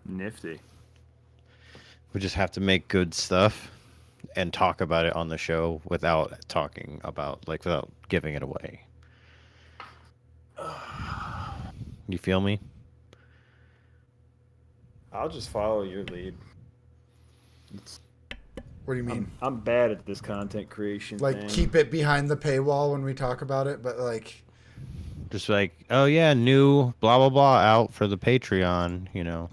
Nifty. We just have to make good stuff and talk about it on the show without talking about, like, without giving it away. You feel me? I'll just follow your lead. It's, What do you mean? I'm bad at this content creation Like, thing. keep it behind the paywall when we talk about it, but like, Just like, oh yeah, new blah blah blah out for the Patreon. You know,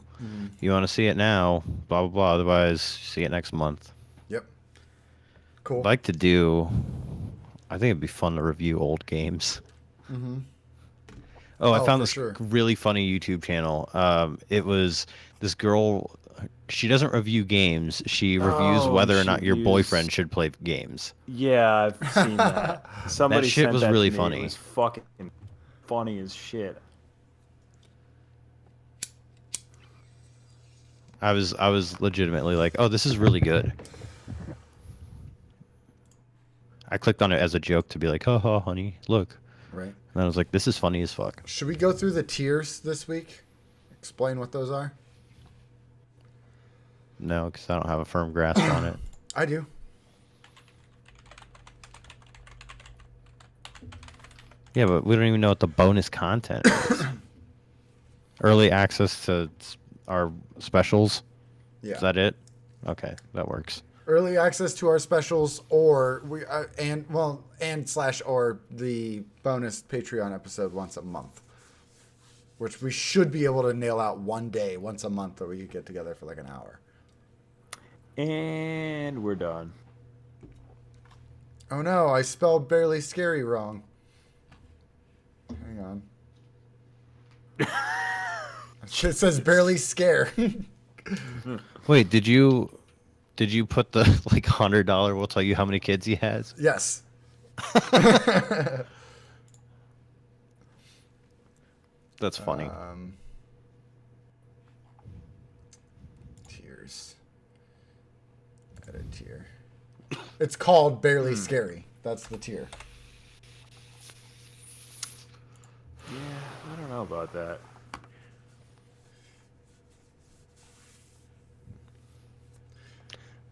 you want to see it now, blah blah blah. Otherwise, see it next month. yep, cool. I'd like to do. I think it'd be fun to review old games. Oh, I Oh, found for this sure. really funny YouTube channel. It was this girl. She doesn't review games. She reviews whether or she not your reviews- boyfriend should play games. Yeah, I've seen that. Somebody shit sent was that really to me. funny. It was fucking funny as shit. I was legitimately like, oh, this is really good. I clicked on it as a joke to be like, oh, honey, look. Right. And I was like, this is funny as fuck. Should we go through the tiers this week? Explain what those are. No, because I don't have a firm grasp on it. I do. Yeah, but we don't even know what the bonus content is. Early access to our specials. Yeah. Is that it? Okay, that works. Early access to our specials, or or the bonus Patreon episode once a month, which we should be able to nail out one day, once a month, that we could get together for like an hour. And we're done. Oh no, I spelled barely scary wrong. Hang on. It says barely scare. Wait, did you put the like $100? We'll tell you how many kids he has. Yes. That's funny. Tiers. Edit tier. It's called barely scary. That's the tier. Yeah, I don't know about that.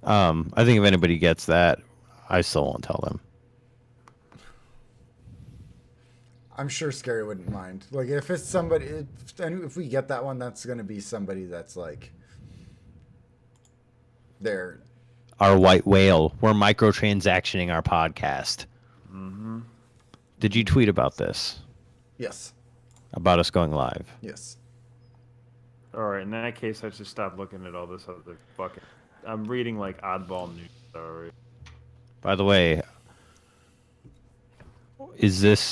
I think if anybody gets that, I still won't tell them. I'm sure Scary wouldn't mind. Like, if it's somebody, if we get that one, that's going to be somebody that's like, they're Our white whale. We're microtransactioning our podcast. Mm-hmm. Did you tweet about this? yes, About us going live? yes. All right, in that case, I should stop looking at all this other fucking... I'm reading, like, oddball news already. By the way, is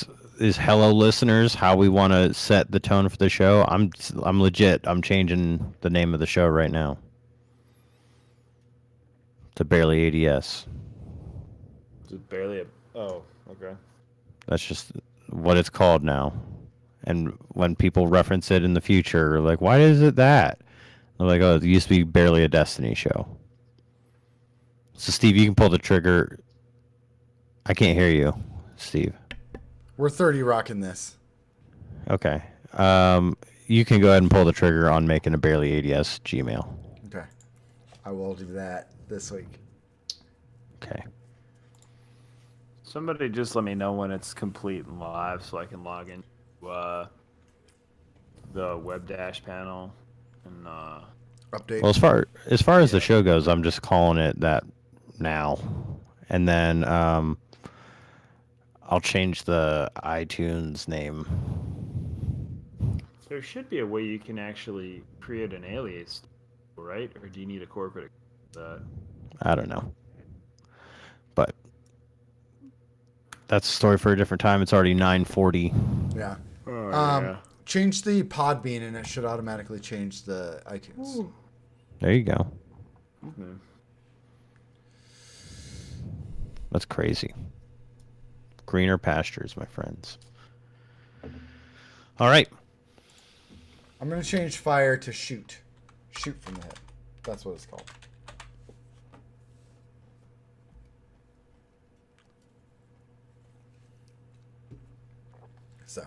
hello listeners how we want to set the tone for the show? I'm legit. I'm changing the name of the show right now to BarelyADS. Is it barely a... Oh, okay. That's just what it's called now. And when people reference it in the future, like, why is it that? They're like, oh, it used to be barely a Destiny show. So, Steve, you can pull the trigger. I can't hear you, Steve. We're 30 rocking this. Okay. You can go ahead and pull the trigger on making a BarelyADS Gmail. Okay. I will do that this week. Okay. Somebody just let me know when it's complete and live so I can log in to the web dash panel and Update. Well, as far as the show goes, I'm just calling it that now, and then I'll change the iTunes name. there should be a way you can actually create an alias, right? Or do you need a corporate that? I don't know, but that's a story for a different time. It's already 9:40. Yeah. Oh, yeah. Change the Podbean and it should automatically change the iTunes. Ooh. There you go. Mhm. That's crazy. Greener pastures, my friends. All right. I'm going to change fire to shoot. Shoot from the hip. That's what it's called. So,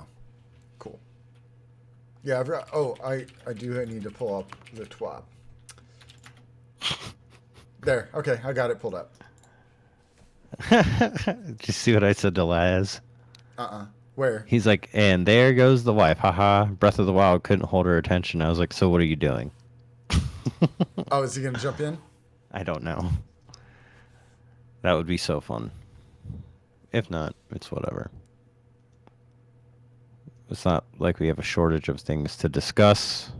cool. Yeah, I do need to pull up the twab. There. Okay, I got it pulled up. Did you see what I said to Laz? Where? He's like, and there goes the wife. Haha. Breath of the Wild couldn't hold her attention. I was like, so what are you doing? Oh, is he gonna jump in? I don't know. That would be so fun. If not, it's whatever. It's not like we have a shortage of things to discuss.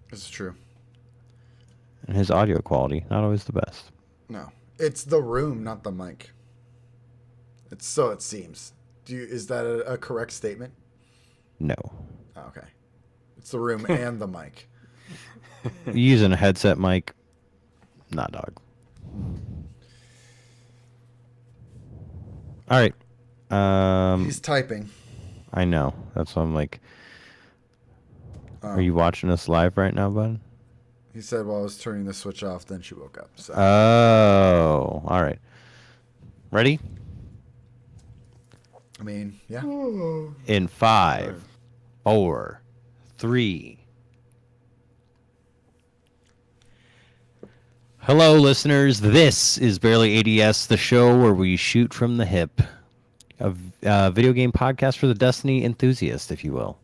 This is true. And his audio quality, not always the best. No, it's the room, not the mic. It's so it seems. Is that a correct statement? No. Oh, okay. It's the room and the mic. Using a headset mic, not dog. All right. He's typing. I know. That's why I'm like, Oh. are you watching us live right now, bud? He said while I was turning the switch off, then she woke up. So. Oh, all right. Ready? I mean, yeah. In 5, 4, 3. Hello, listeners. This is BarelyADS, the show where we shoot from the hip. A video game podcast for the Destiny enthusiast, if you will.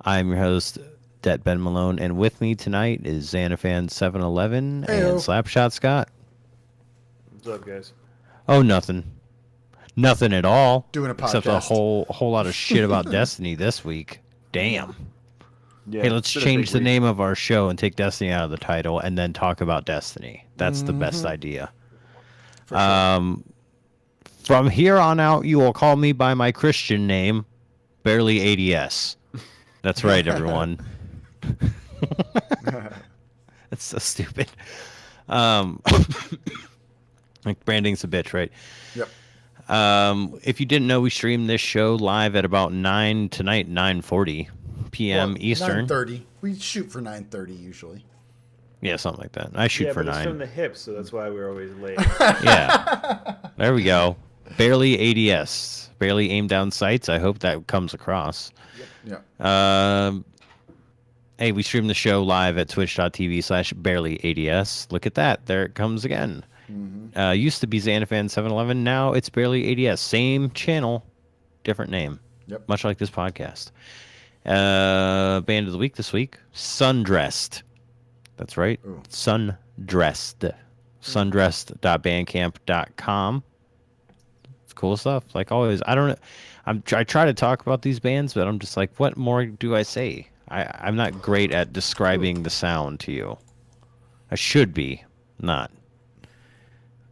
I'm your host, Det Ben Malone, and with me tonight is Xanafan711 and Slapshot Scott. What's up, guys? Oh, nothing. Nothing at all. Doing a podcast. Except a whole lot of shit about Destiny this week. Damn. Yeah, Hey, let's it's been a change big the week. name of our show and take Destiny out of the title and then talk about Destiny. That's the best idea. For sure. From here on out, you will call me by my Christian name, BarelyADS. That's right, everyone. That's so stupid. Like branding's a bitch, right? Yep. If you didn't know, we stream this show live at about 9:40 p.m. Eastern. 9:30. We shoot for 9:30 usually. Yeah, something like that. I shoot Yeah, for but it's 9. from the hips, so that's why we're always late. Yeah. There we go. BarelyADS. Barely aim down sights. I hope that comes across. Yeah. Hey, we stream the show live at twitch.tv/BarelyADS. Look at that. There it comes again. Used to be Xanafan711. Now it's BarelyADS. Same channel, different name. Yep. Much like this podcast. Band of the week this week, Sundressed. That's right. Ooh. Sundressed. Sundressed.bandcamp.com. It's cool stuff. Like always. I try to talk about these bands, but I'm just like, what more do I say? I'm not great at describing the sound to you. I should be. Not.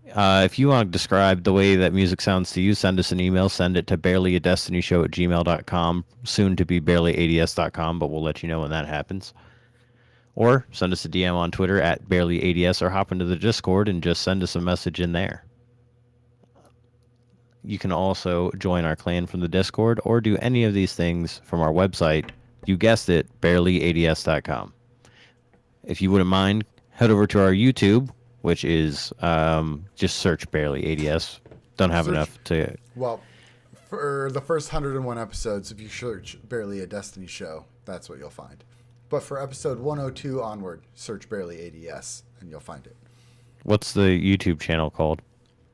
If you want to describe the way that music sounds to you, send us an email. Send it to barelyadestinyshow@gmail.com. Soon to be barelyads.com, but we'll let you know when that happens. Or send us a DM on Twitter at barelyads, or hop into the Discord and just send us a message in there. You can also join our clan from the Discord or do any of these things from our website. You guessed it, barelyads.com. If you wouldn't mind, head over to our YouTube, which is just search BarelyADS. Don't have enough to... Well, for the first 101 episodes, if you search Barely a Destiny Show, that's what you'll find. But for episode 102 onward, search BarelyADS, and you'll find it. What's the YouTube channel called?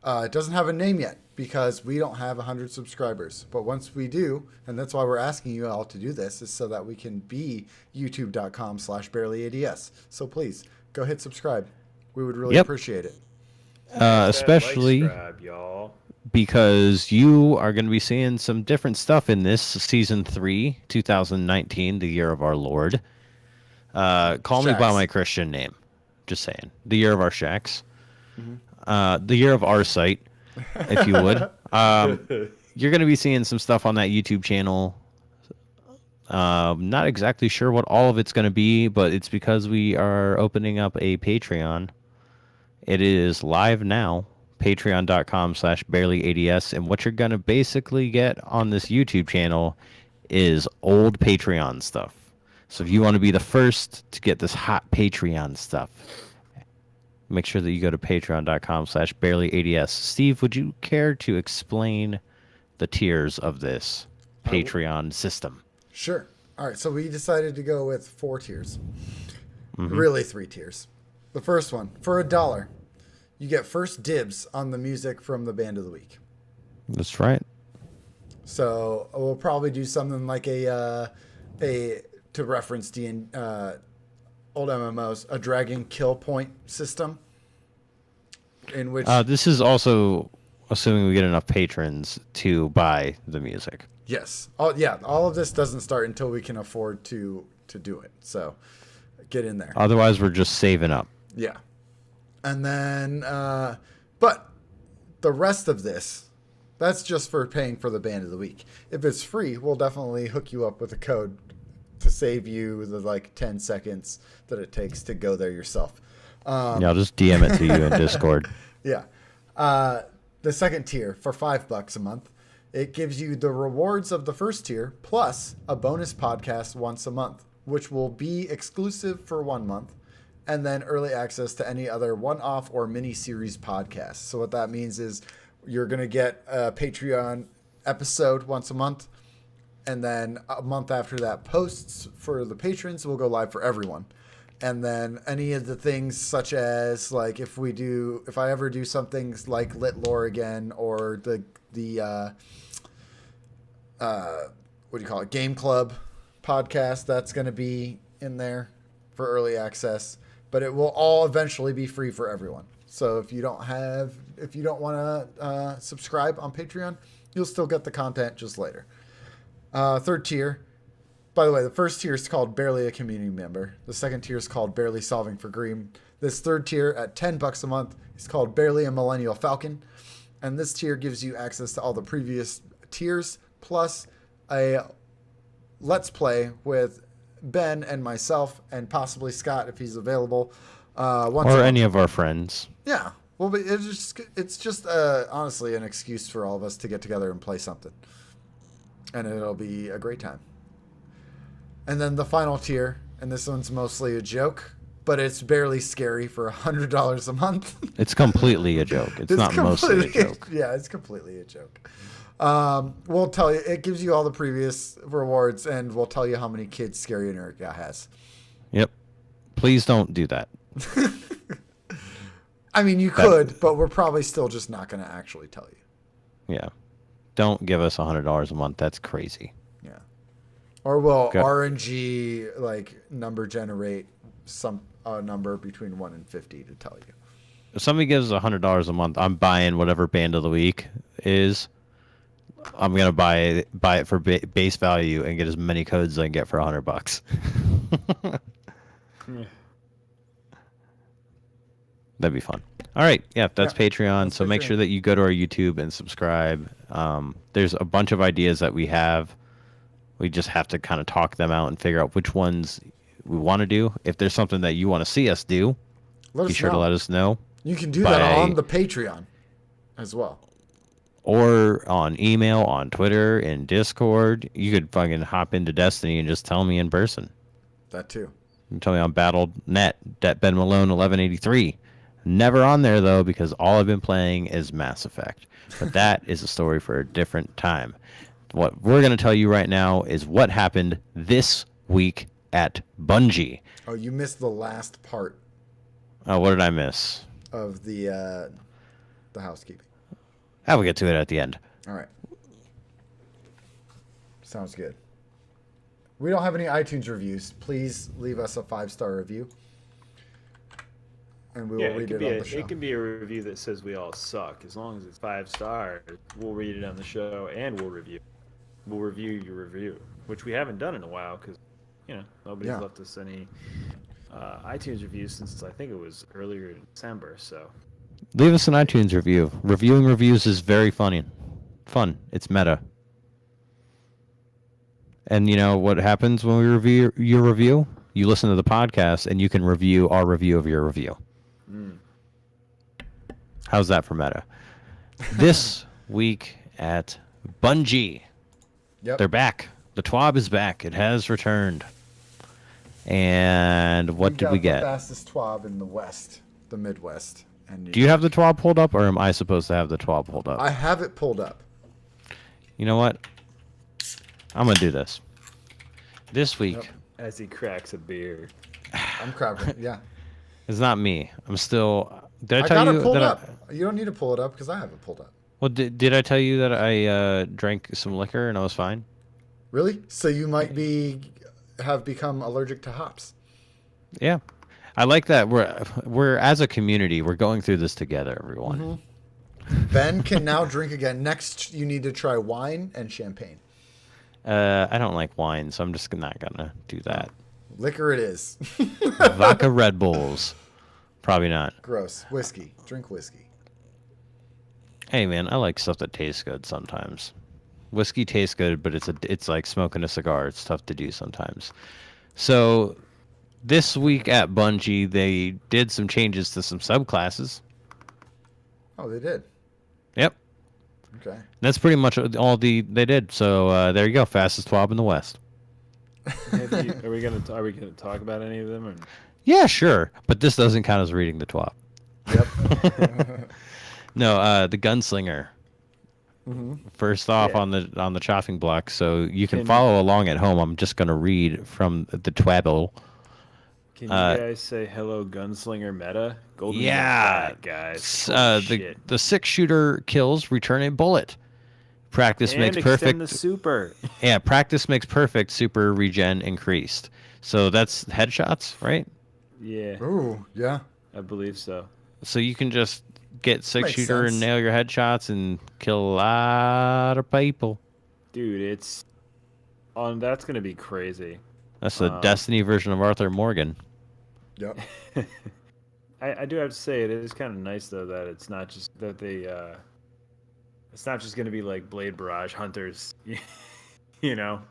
It doesn't have a name yet because we don't have 100 subscribers. But once we do, and that's why we're asking you all to do this, is so that we can be youtube.com/BarelyADS. So please, go hit subscribe. We would really appreciate it. Especially Subscribe, y'all. because you are going to be seeing some different stuff in this Season 3, 2019, the year of our Lord. Call me by Shacks. my Christian name. Just saying. The year of our shacks. The year of our site, if you would. You're going to be seeing some stuff on that YouTube channel. Not exactly sure what all of it's going to be, but it's because we are opening up a Patreon. It is live now, patreon.com/BarelyADS, and what you're going to basically get on this YouTube channel is old Patreon stuff. So if you want to be the first to get this hot Patreon stuff, make sure that you go to patreon.com/BarelyADS. Steve, would you care to explain the tiers of this? Patreon system. Sure. All right, so we decided to go with 4 tiers. Really 3 tiers. The first one, for $1, you get first dibs on the music from the band of the week. That's right. So we'll probably do something like a to reference old MMOs, a dragon kill point system, in which This is also assuming we get enough patrons to buy the music. yes, all of this doesn't start until we can afford to do it. So get in there. Otherwise, we're just saving up. Yeah. And then, but the rest of this, that's just for paying for the band of the week. If it's free, we'll definitely hook you up with a code to save you the like 10 seconds that it takes to go there yourself. Yeah, I'll just DM it to you in Discord. Yeah. The second tier for $5 a month, it gives you the rewards of the first tier plus a bonus podcast once a month, which will be exclusive for 1 month, and then early access to any other one-off or mini-series podcasts. So what that means is you're going to get a Patreon episode once a month, and then a month after that, posts for the patrons will go live for everyone. And then any of the things such as like if I ever do something like Lit Lore again, or the what do you call it, Game Club podcast, that's going to be in there for early access, but it will all eventually be free for everyone. So if you don't want to subscribe on Patreon, you'll still get the content just later. Third tier, by the way, the first tier is called Barely a Community Member. The second tier is called Barely Solving for Green. This third tier at $10 a month is called Barely a Millennial Falcon. And this tier gives you access to all the previous tiers, plus a Let's Play with Ben and myself, and possibly Scott if he's available. Or any of our friends. Yeah. Well, but it's just honestly an excuse for all of us to get together and play something. And it'll be a great time. And then the final tier, and this one's mostly a joke, but it's barely scary for $100 a month. It's completely a joke. It's not mostly a joke. Yeah, it's completely a joke. We'll tell you, it gives you all the previous rewards, and we'll tell you how many kids Scary America has. Yep. Please don't do that. I mean, you could, but we're probably still just not going to actually tell you. Yeah. Don't give us $100 a month. That's crazy. Yeah. Or we'll Okay. RNG like number generate some number between 1 and 50 to tell you. If somebody gives $100 a month, I'm buying whatever band of the week is. I'm gonna buy it for base value and get as many codes as I can get for $100. Yeah. That'd be fun. All right, yeah, that's Patreon. That's So make Patreon. sure that you go to our YouTube and subscribe. There's a bunch of ideas that we have. We just have to kind of talk them out and figure out which ones we want to do. If there's something that you want to see us do, be sure to let us know. You can do that on the Patreon as well. Or on email, on Twitter, in Discord. You could fucking hop into Destiny and just tell me in person. That too. You can tell me on Battle.net, Ben Malone 1183. Never on there, though, because all I've been playing is Mass Effect. But that is a story for a different time. What we're going to tell you right now is what happened this week at Bungie. Oh, you missed the last part Oh, what did I miss? of the housekeeping. I will get to it at the end. All right. Sounds good. We don't have any iTunes reviews. Please leave us a 5-star review, and we will read it on the show. It can be a review that says we all suck. As long as it's 5 stars, we'll read it on the show and we'll review your review, which we haven't done in a while because, nobody's left us any iTunes reviews since I think it was earlier in December. So Leave us an iTunes review. Reviewing reviews is very funny. Fun. It's meta. And you know what happens when we review your review? You listen to the podcast and you can review our review of your review. How's that for meta? This week at Bungie. Yep. They're back. The TWAB is back. It has returned. And what did we The get? fastest TWAB in the West, the Midwest. And Do you have the TWAB pulled up, or am I supposed to have the TWAB pulled up? I have it pulled up. You know what? I'm gonna do this. This week, Yep. As he cracks a beer. I'm crapping. Yeah. it's not me. I'm still. Did I I tell got you it pulled that? up. You don't need to pull it up because I have it pulled up. Well, did I tell you that I drank some liquor and I was fine? Really? So you might have become allergic to hops. Yeah, I like that. We're as a community, we're going through this together, everyone. Ben can now drink again. Next, you need to try wine and champagne. I don't like wine, so I'm just not gonna do that. Liquor it is. Vodka Red Bulls, probably not. Gross. Whiskey. Drink whiskey. Hey man, I like stuff that tastes good sometimes. Whiskey tastes good, but it's like smoking a cigar. It's tough to do sometimes. So this week at Bungie, they did some changes to some subclasses. Oh, they did. Yep. Okay. That's pretty much all they did. So there you go, fastest TWAB in the West. Are we gonna talk about any of them? Or? Yeah, sure, but this doesn't count as reading the TWAB. Yep. No, the Gunslinger. First off, Yeah. on the chopping block, so you can follow along at home. I'm just gonna read from the Twabble. Can you guys say hello, Gunslinger meta? Golden Yeah, Flag, guys. Holy the shit. 6-shooter kills return a bullet. Practice And makes extend perfect. the super. Yeah, practice makes perfect. Super regen increased. So that's headshots, right? Yeah, Ooh, yeah. I believe so. So you can just get 6-shooter and sense. nail your headshots and kill a lot of people. Dude, that's gonna be crazy. That's the Destiny version of Arthur Morgan. Yep. I do have to say it is kind of nice though that it's not just that it's not just gonna be like Blade Barrage hunters, you know.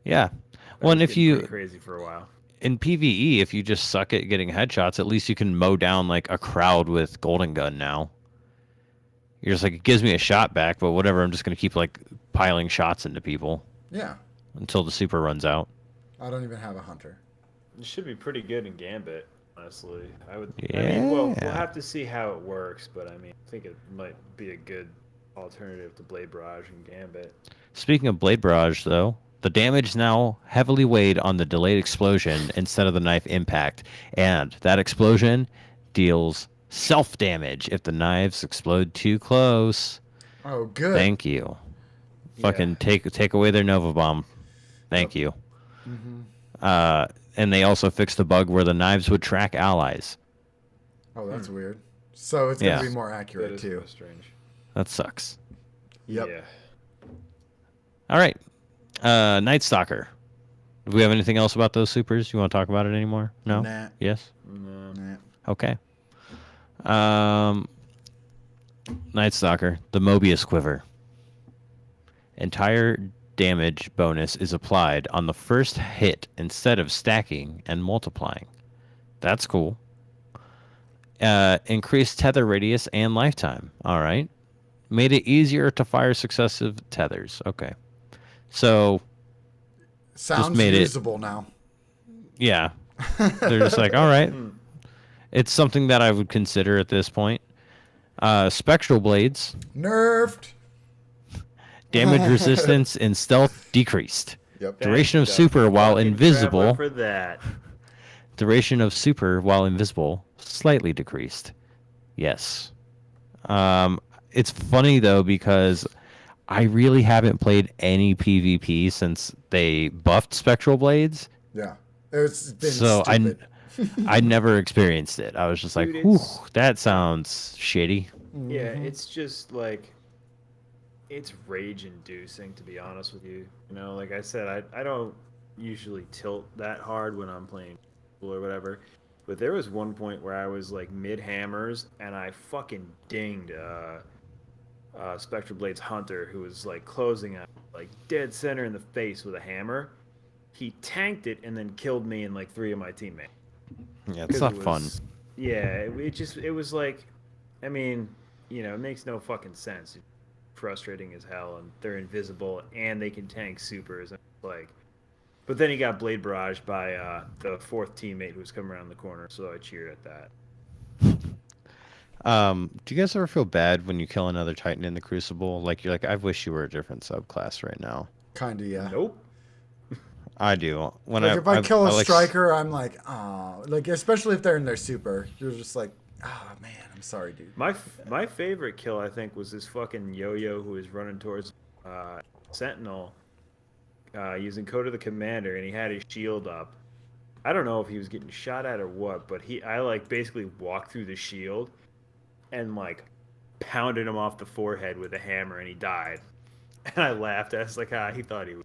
Yeah. That Well, and was if getting you pretty crazy for a while. in PvE, if you just suck at getting headshots, at least you can mow down like a crowd with Golden Gun now. You're just like, it gives me a shot back, but whatever, I'm just gonna keep like piling shots into people Yeah. until the super runs out. I don't even have a hunter. It should be pretty good in Gambit, honestly. I mean, well, we'll Yeah. have to see how it works, but I mean, I think it might be a good alternative to Blade Barrage and Gambit. Speaking of Blade Barrage, though, the damage now heavily weighed on the delayed explosion instead of the knife impact, and that explosion deals self-damage if the knives explode too close. Oh, good. Thank you. Yeah. Fucking take away their Nova Bomb. Thank you. And they also fixed the bug where the knives would track allies. Oh, that's weird. So it's going to Yeah. be more That accurate, is too. kinda strange. That sucks. Yep. Yeah. All right. Night Stalker. Do we have anything else about those supers? You want to talk about it anymore? No? Nah. Yes? No. Nah. Okay. Night Stalker, the Mobius Quiver. Entire damage bonus is applied on the first hit instead of stacking and multiplying. That's cool. Increased tether radius and lifetime. All right. Made it easier to fire successive tethers. Okay. So, Sounds made it- usable now. yeah. They're just like, all right. It's something that I would consider at this point. Spectral Blades. Nerfed. Damage resistance and stealth decreased. Yep. Duration of Thank super the while fucking invisible. Traveler for that. Duration of super while invisible slightly decreased. Yes. It's funny though because I really haven't played any PvP since they buffed Spectral Blades. Yeah. It's been So stupid. I never experienced it. I was just like, Dude, whew, it's- that sounds shitty. Yeah, it's just like it's rage inducing to be honest with you. You know, like I said, I don't usually tilt that hard when I'm playing or whatever. But there was one point where I was like mid hammers and I fucking dinged Spectral Blades Hunter who was like closing up like dead center in the face with a hammer. He tanked it and then killed me and like 3 of my teammates. Yeah, it's 'Cause not it fun. was- Yeah, it was like, I mean, you know, it makes no fucking sense. It's frustrating as hell, and they're invisible, and they can tank supers. And like, but then he got Blade Barrage by the 4th teammate who was coming around the corner, so I cheered at that. Do you guys ever feel bad when you kill another Titan in the Crucible? Like you're like, I wish you were a different subclass right now. Kinda, yeah. Nope. I do. When Like if I kill a like striker, I'm like, oh, like especially if they're in their super, you're just like, oh man, I'm sorry, dude. My favorite kill, I think, was this fucking yo-yo who was running towards Sentinel using Code of the Commander, and he had his shield up. I don't know if he was getting shot at or what, but I like basically walked through the shield and like pounded him off the forehead with a hammer, and he died. And I laughed. I was like, he thought he was.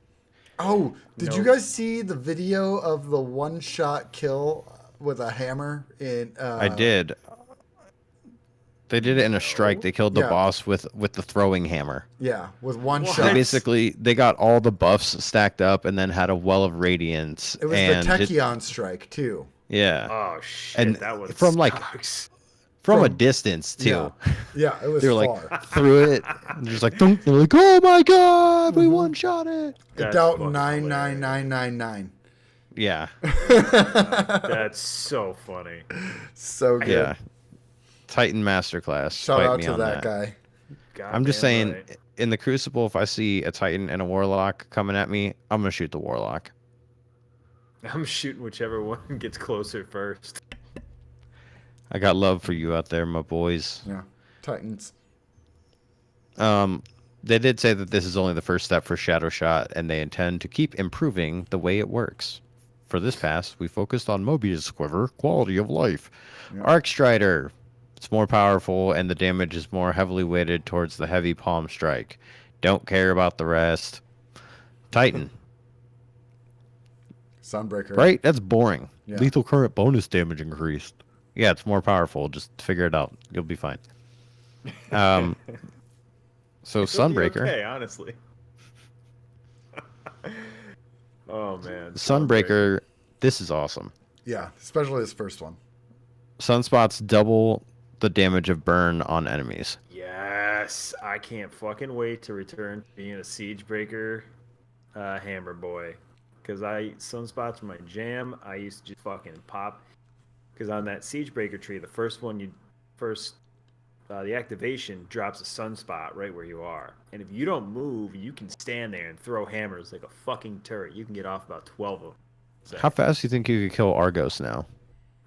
Oh, did you Nope. guys see the video of the one-shot kill with a hammer in? I did. They did it in a strike. They killed the Yeah. boss with the throwing hammer. Yeah, with one What? They shot. basically they got all the buffs stacked up and then had a well of radiance. It was and the Tachyon strike too. yeah, Oh shit! And that was from, like, sucks. from a From- distance too. Yeah, yeah, it was They were far. like through it, and just like thunk. They're like, "Oh my god, we Mhm. one shot it!" It That's dealt fucking 99999. Yeah, That's so funny. So good. yeah. Titan Masterclass. Shout Fight out me to on that guy. I'm just Goddamn saying, right. in the Crucible, if I see a Titan and a Warlock coming at me, I'm gonna shoot the Warlock. I'm shooting whichever one gets closer first. I got love for you out there, my boys. Yeah, Titans. They did say that this is only the first step for Shadow Shot, and they intend to keep improving the way it works. For this pass, we focused on Mobius Quiver, quality of life. Yeah. Arc Strider, it's more powerful, and the damage is more heavily weighted towards the heavy palm strike. Don't care about the rest. Titan, Sunbreaker. right? That's boring. Yeah. Lethal current bonus damage increased. Yeah, it's more powerful. Just figure it out. You'll be fine. So It'll be Sunbreaker. Okay, honestly. Oh man. Sunbreaker, this is awesome. Yeah, especially this first one. Sunspots double the damage of burn on enemies. Yes, I can't fucking wait to return to being a siege breaker, hammer boy, because sunspots are my jam. I used to just fucking pop, because on that siege breaker tree, the first one the activation drops a sunspot right where you are, and if you don't move, you can stand there and throw hammers like a fucking turret. You can get off about 12 of them. So, How fast do you think you could kill Argos now?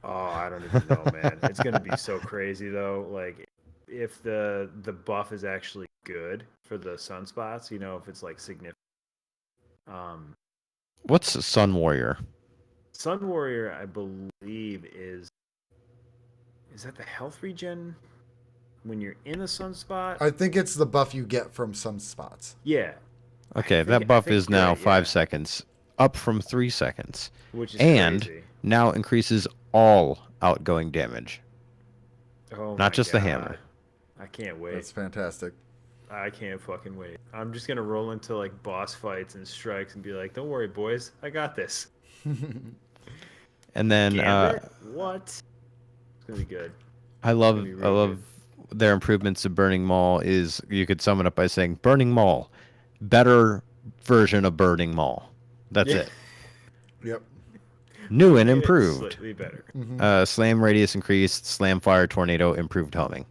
oh, I don't even know, man. It's gonna be so crazy though. Like, if the buff is actually good for the sunspots, if it's like significant. What's Sun Warrior? Sun Warrior, I believe, is that the health regen when you're in a sunspot? I think it's the buff you get from sunspots. Yeah, Okay, I that think buff is you're now right, 5 yeah. seconds, up from 3 seconds, which is and crazy. now increases all outgoing damage, Oh my not just the God. hammer. I can't wait. That's fantastic. I can't fucking wait. I'm just gonna roll into like boss fights and strikes and be like, "Don't worry, boys, I got this." And then Gambit? What? It's gonna be good. I love It's gonna be I real love their improvements to Burning Maul. Is you could sum it up by saying Burning Maul, better version of Burning Maul. That's Yeah. it. Yep. New and Made it improved. Slightly better. Slam radius increased. Slam fire tornado improved homing.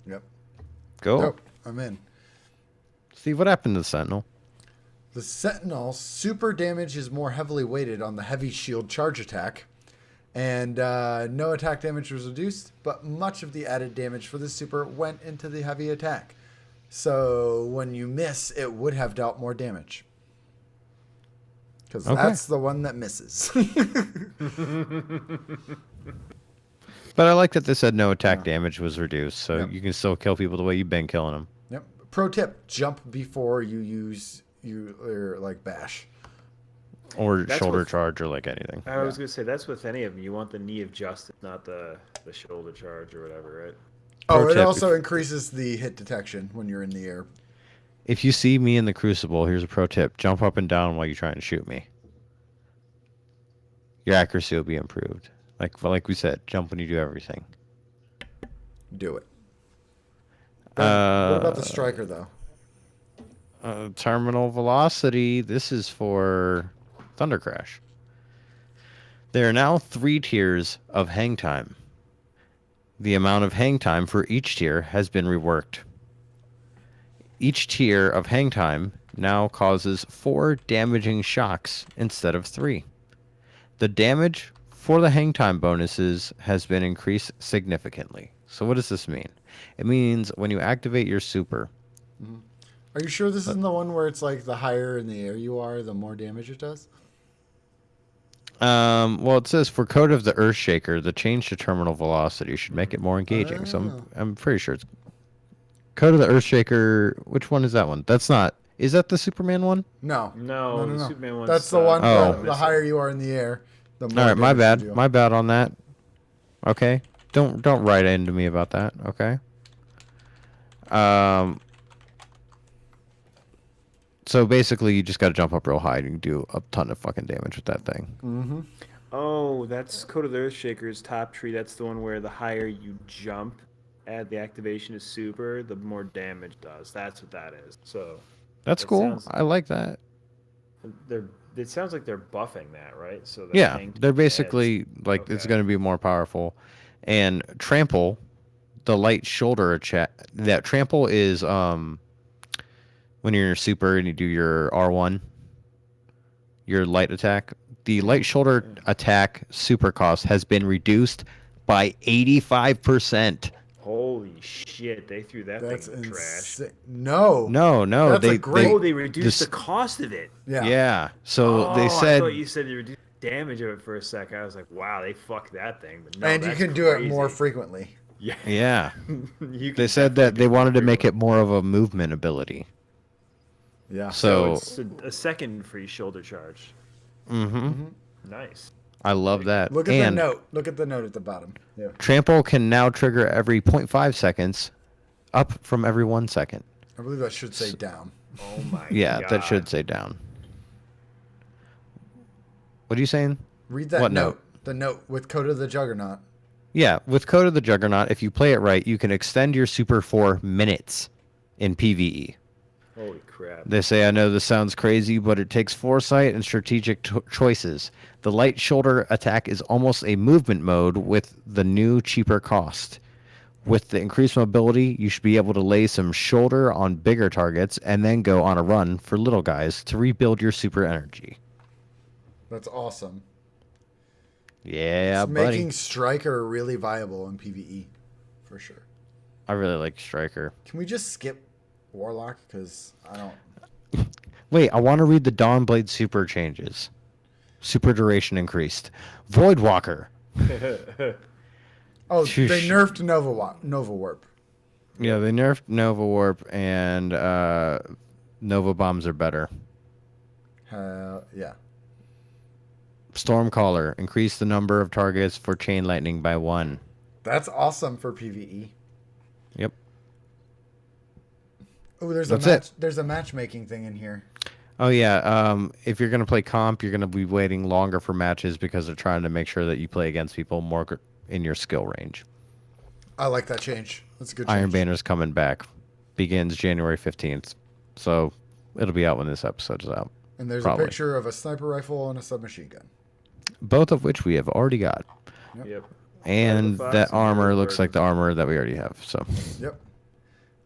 Yep. Go. Nope. I'm in. Steve, what happened to the Sentinel? The Sentinel super damage is more heavily weighted on the heavy shield charge attack, and no attack damage was reduced, but much of the added damage for the super went into the heavy attack. So when you miss, it would have dealt more damage. Because Okay. that's the one that misses. But I like that they said no attack damage was reduced, so Yep. you can still kill people the way you've been killing them. Yep. Pro tip: jump before you use your like bash. Or That's shoulder what- charge, or like anything. I was gonna say that's with any of them. You want the knee of justice, not the shoulder charge or whatever, right? Oh, Pro it tip, also increases the hit detection when you're in the air. If you see me in the Crucible, here's a pro tip. Jump up and down while you're trying to shoot me. Your accuracy will be improved. Like we said, jump when you do everything. Do it. What about the striker though? Terminal velocity. This is for Thunder Crash. There are now 3 tiers of hang time. The amount of hang time for each tier has been reworked. Each tier of hang time now causes 4 damaging shocks instead of 3. The damage for the hang time bonuses has been increased significantly. So what does this mean? It means when you activate your super. Are you sure this isn't the one where it's like the higher in the air you are, the more damage it does? Well, it says for Code of the Earthshaker, the change to terminal velocity should make it more engaging. So I'm pretty sure it's Code of the Earthshaker. Which one is that one? That's not. Is that the Superman one? No. No, the Superman one's... That's the one. Oh. The higher you are in the air, the more. All right, my damage bad. you do. My bad on that. Okay, don't write into me about that. Okay. So basically, you just got to jump up real high and you can do a ton of fucking damage with that thing. Mm-hmm. Oh, that's Code of the Earthshaker's top tree. That's the one where the higher you jump, add the activation to super, the more damage does. That's what that is. So That's cool. I like that. It sounds like they're buffing that, right? So Yeah, they're basically like it's going to be more powerful. And trample, the light shoulder attack. That trample is when you're in your super and you do your R1, your light attack. The light shoulder attack super cost has been reduced by 85%. Holy shit! They threw that That's thing in the trash. No. No. That's They reduced the cost of it. Yeah. So they I said. thought you said they reduced the damage of it for a second. I was like, wow, they fucked that thing. But no, And you can do it more frequently. Yeah. Yeah. They said that they wanted to make it more of a movement ability. Yeah. So it's a second free shoulder charge. Mm-hmm. Nice. I love that. Look at the note. Look at the note at the bottom. Yeah. Trample can now trigger every 0.5 seconds, up from every 1 second. I believe that should say down. Oh my Yeah, god. that should say down. What are you saying? Read that note. The note with Code of the Juggernaut. Yeah, with Code of the Juggernaut, if you play it right, you can extend your super for minutes in PvE. Holy crap. They say, I know this sounds crazy, but it takes foresight and strategic choices. The light shoulder attack is almost a movement mode with the new, cheaper cost. With the increased mobility, you should be able to lay some shoulder on bigger targets and then go on a run for little guys to rebuild your super energy. That's awesome. Yeah, it's buddy. making Striker really viable in PvE, for sure. I really like Striker. Can we just skip Warlock? Because I don't... Wait, I want to read the Dawnblade super changes. Super duration increased. Voidwalker. Oh, they nerfed Nova Warp. Yeah, they nerfed Nova Warp, and Nova Bombs are better. Yeah. Stormcaller. Increase the number of targets for Chain Lightning by 1. That's awesome for PvE. Yep. Oh, there's a matchmaking thing in here. Oh yeah. If you're gonna play comp, you're gonna be waiting longer for matches because they're trying to make sure that you play against people more in your skill range. I like that change. That's a good change. Iron Banner's coming back. Begins January 15th. So it'll be out when this episode is out. And there's probably a picture of a sniper rifle and a submachine gun. Both of which we have already got. Yep. And that armor looks like the armor that we already have. So. Yep.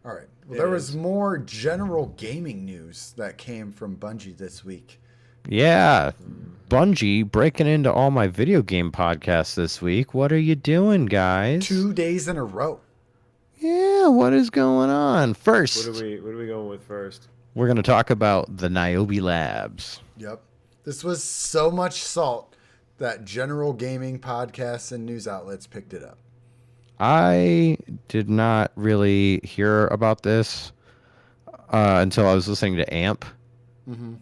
All right. Well, there was more general gaming news that came from Bungie this week. Yeah. Bungie breaking into all my video game podcasts this week. What are you doing, guys? 2 days in a row. Yeah, what is going on? First, What are we going with first? we're going to talk about the Niobe Labs. Yep. This was so much salt that general gaming podcasts and news outlets picked it up. I did not really hear about this until I was listening to AMP. Mm-hmm.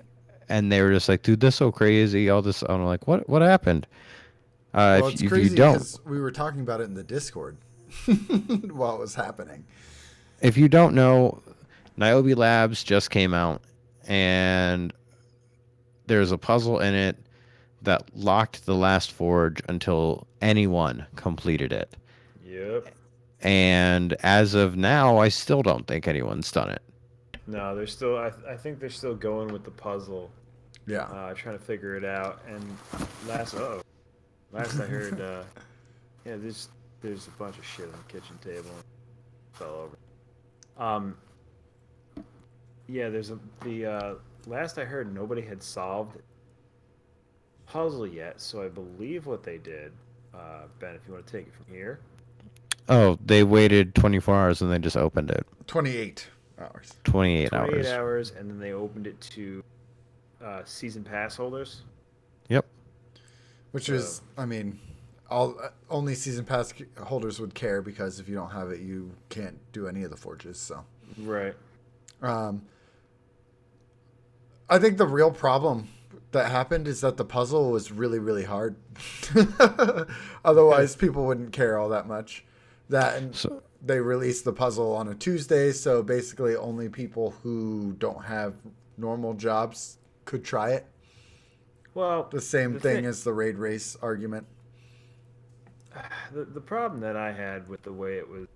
And they were just like, dude, this is so crazy. All this. I'm like, what happened? Well, if it's you crazy don't, because we were talking about it in the Discord while it was happening. if you don't know, Niobe Labs just came out, and there's a puzzle in it that locked the last forge until anyone completed it. Yep. And as of now, I still don't think anyone's done it. No, they're still. I think they're still going with the puzzle. Yeah. Trying to figure it out. And last I heard, yeah, there's a bunch of shit on the kitchen table. Fell over. Yeah, the last I heard, nobody had solved puzzle yet. So I believe what they did, Ben, if you want to take it from here, Oh, they waited 24 hours and they just opened it. 28 hours. 28 28 hours. hours, and then they opened it to season pass holders. Yep. Which So- is, I mean, only season pass holders would care because if you don't have it, you can't do any of the forges. So, Right. I think the real problem that happened is that the puzzle was really, really hard. Otherwise, people wouldn't care all that much. That and So- they released the puzzle on a Tuesday, so basically only people who don't have normal jobs could try it. Well, The same the thing as the raid race argument. the problem that I had with the way it was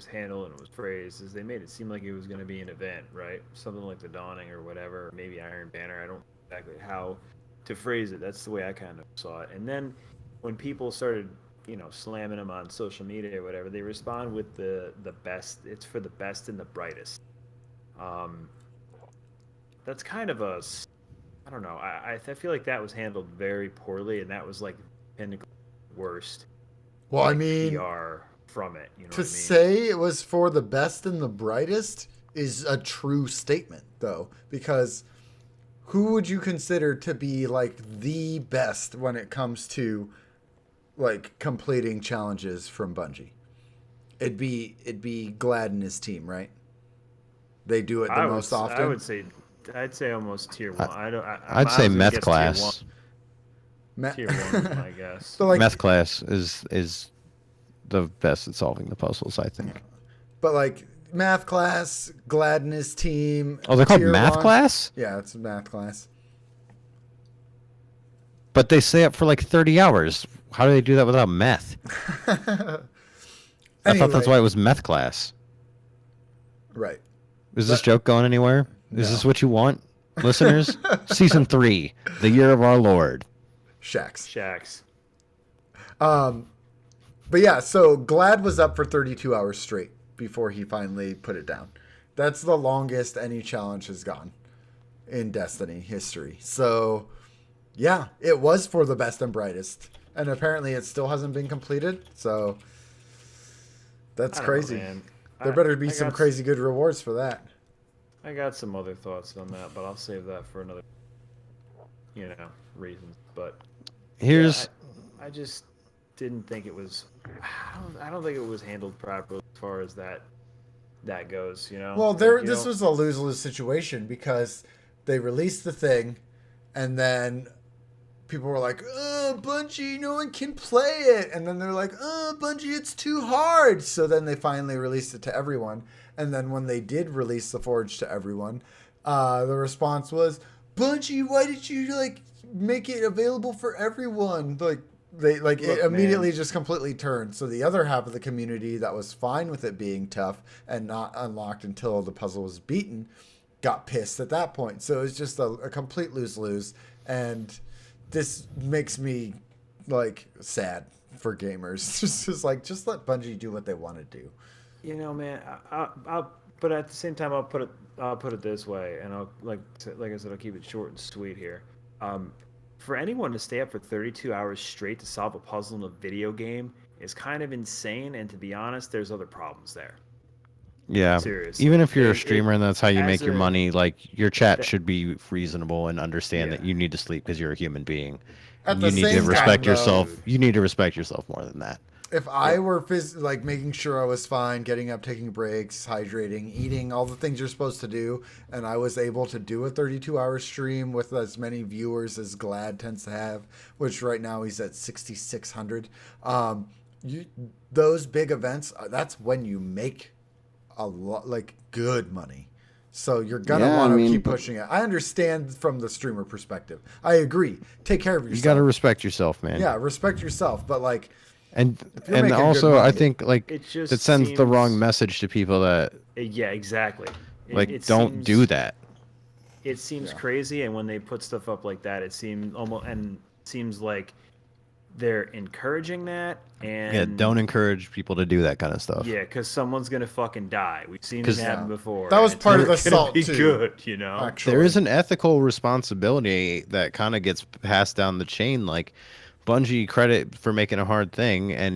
handled and it was phrased is they made it seem like it was going to be an event, right? Something like the Dawning or whatever, maybe Iron Banner. I don't know exactly how to phrase it. That's the way I kind of saw it. And then when people started, slamming them on social media or whatever, they respond with the best. It's for the best and the brightest. That's kind of I don't know. I feel like that was handled very poorly, and that was like pinnacle worst. Well, I like, mean, PR from it. You know to what I mean? say it was for the best and the brightest is a true statement, though, because who would you consider to be like the best when it comes to like completing challenges from Bungie? It'd be Glad and his team, right? They do it the most often. I would say, I'd say almost tier one. I'd say honestly meth guess class. Ma- Tier one is my guess. So like, Meth class is the best at solving the puzzles, I think. but like math class, Glad and his team. Oh, they're called tier math one- class? Yeah, it's a math class. But they stay up for like 30 hours. How do they do that without meth? I thought that's Anyway. why it was meth class. Right. Is this joke going anywhere? Is No. this what you want, listeners? Season 3, the year of our Lord. Shacks. Shax. But yeah, so Glad was up for 32 hours straight before he finally put it down. That's the longest any challenge has gone in Destiny history. So yeah, it was for the best and brightest. And apparently it still hasn't been completed. So that's I don't know, crazy. man. There better be I some got- crazy good rewards for that. I got some other thoughts on that, but I'll save that for another, reasons. But Here's I just didn't think it was. I don't think it was handled properly as far as that goes. Well, Like, this was a lose-lose situation because they released the thing, and then people were like, "Oh, Bungie, no one can play it," and then they're like, "Oh, Bungie, it's too hard." So then they finally released it to everyone, and then when they did release the Forge to everyone, the response was, "Bungie, why did you make it available for everyone?" It Look, immediately man. just completely turned. So the other half of the community that was fine with it being tough and not unlocked until the puzzle was beaten got pissed at that point. So it's just a complete lose-lose. And this makes me sad for gamers. Just let Bungie do what they want to do. Man, I'll. But at the same time, I'll put it this way, and I'll like I said, I'll keep it short and sweet here. For anyone to stay up for 32 hours straight to solve a puzzle in a video game is kind of insane. And to be honest, there's other problems there. Yeah. Seriously. Even if you're a It- streamer and that's how you as make your a- money, like your chat should be reasonable and understand that Yeah. you need to sleep because you're a human being. At And the you need to same respect time, yourself. though, You need to respect yourself more than that. if I were making sure I was fine, getting up, taking breaks, hydrating, eating, all the things you're supposed to do, and I was able to do a 32-hour stream with as many viewers as Glad tends to have, which right now he's at 6,600. Those big events, that's when you make a lot, good money. So you're gonna Yeah, want I to mean, keep pushing it. I understand from the streamer perspective. I agree. Take care of yourself. You got to respect yourself, man. Yeah, respect yourself, but And you're and making good also I money, think it just it sends the wrong seems- message to people that Yeah, exactly. It don't seems- do that. It seems Yeah. crazy, and when they put stuff up like that, it seems like they're encouraging that, and Yeah, don't encourage people to do that kind of stuff. yeah, because someone's gonna fucking die. We've seen it 'Cause- happen Yeah. before. That was and it's part of never the gonna salt, be too. Good, you know. Actually, There is an ethical responsibility that kind of gets passed down the chain. Like Bungie credit for making a hard thing, and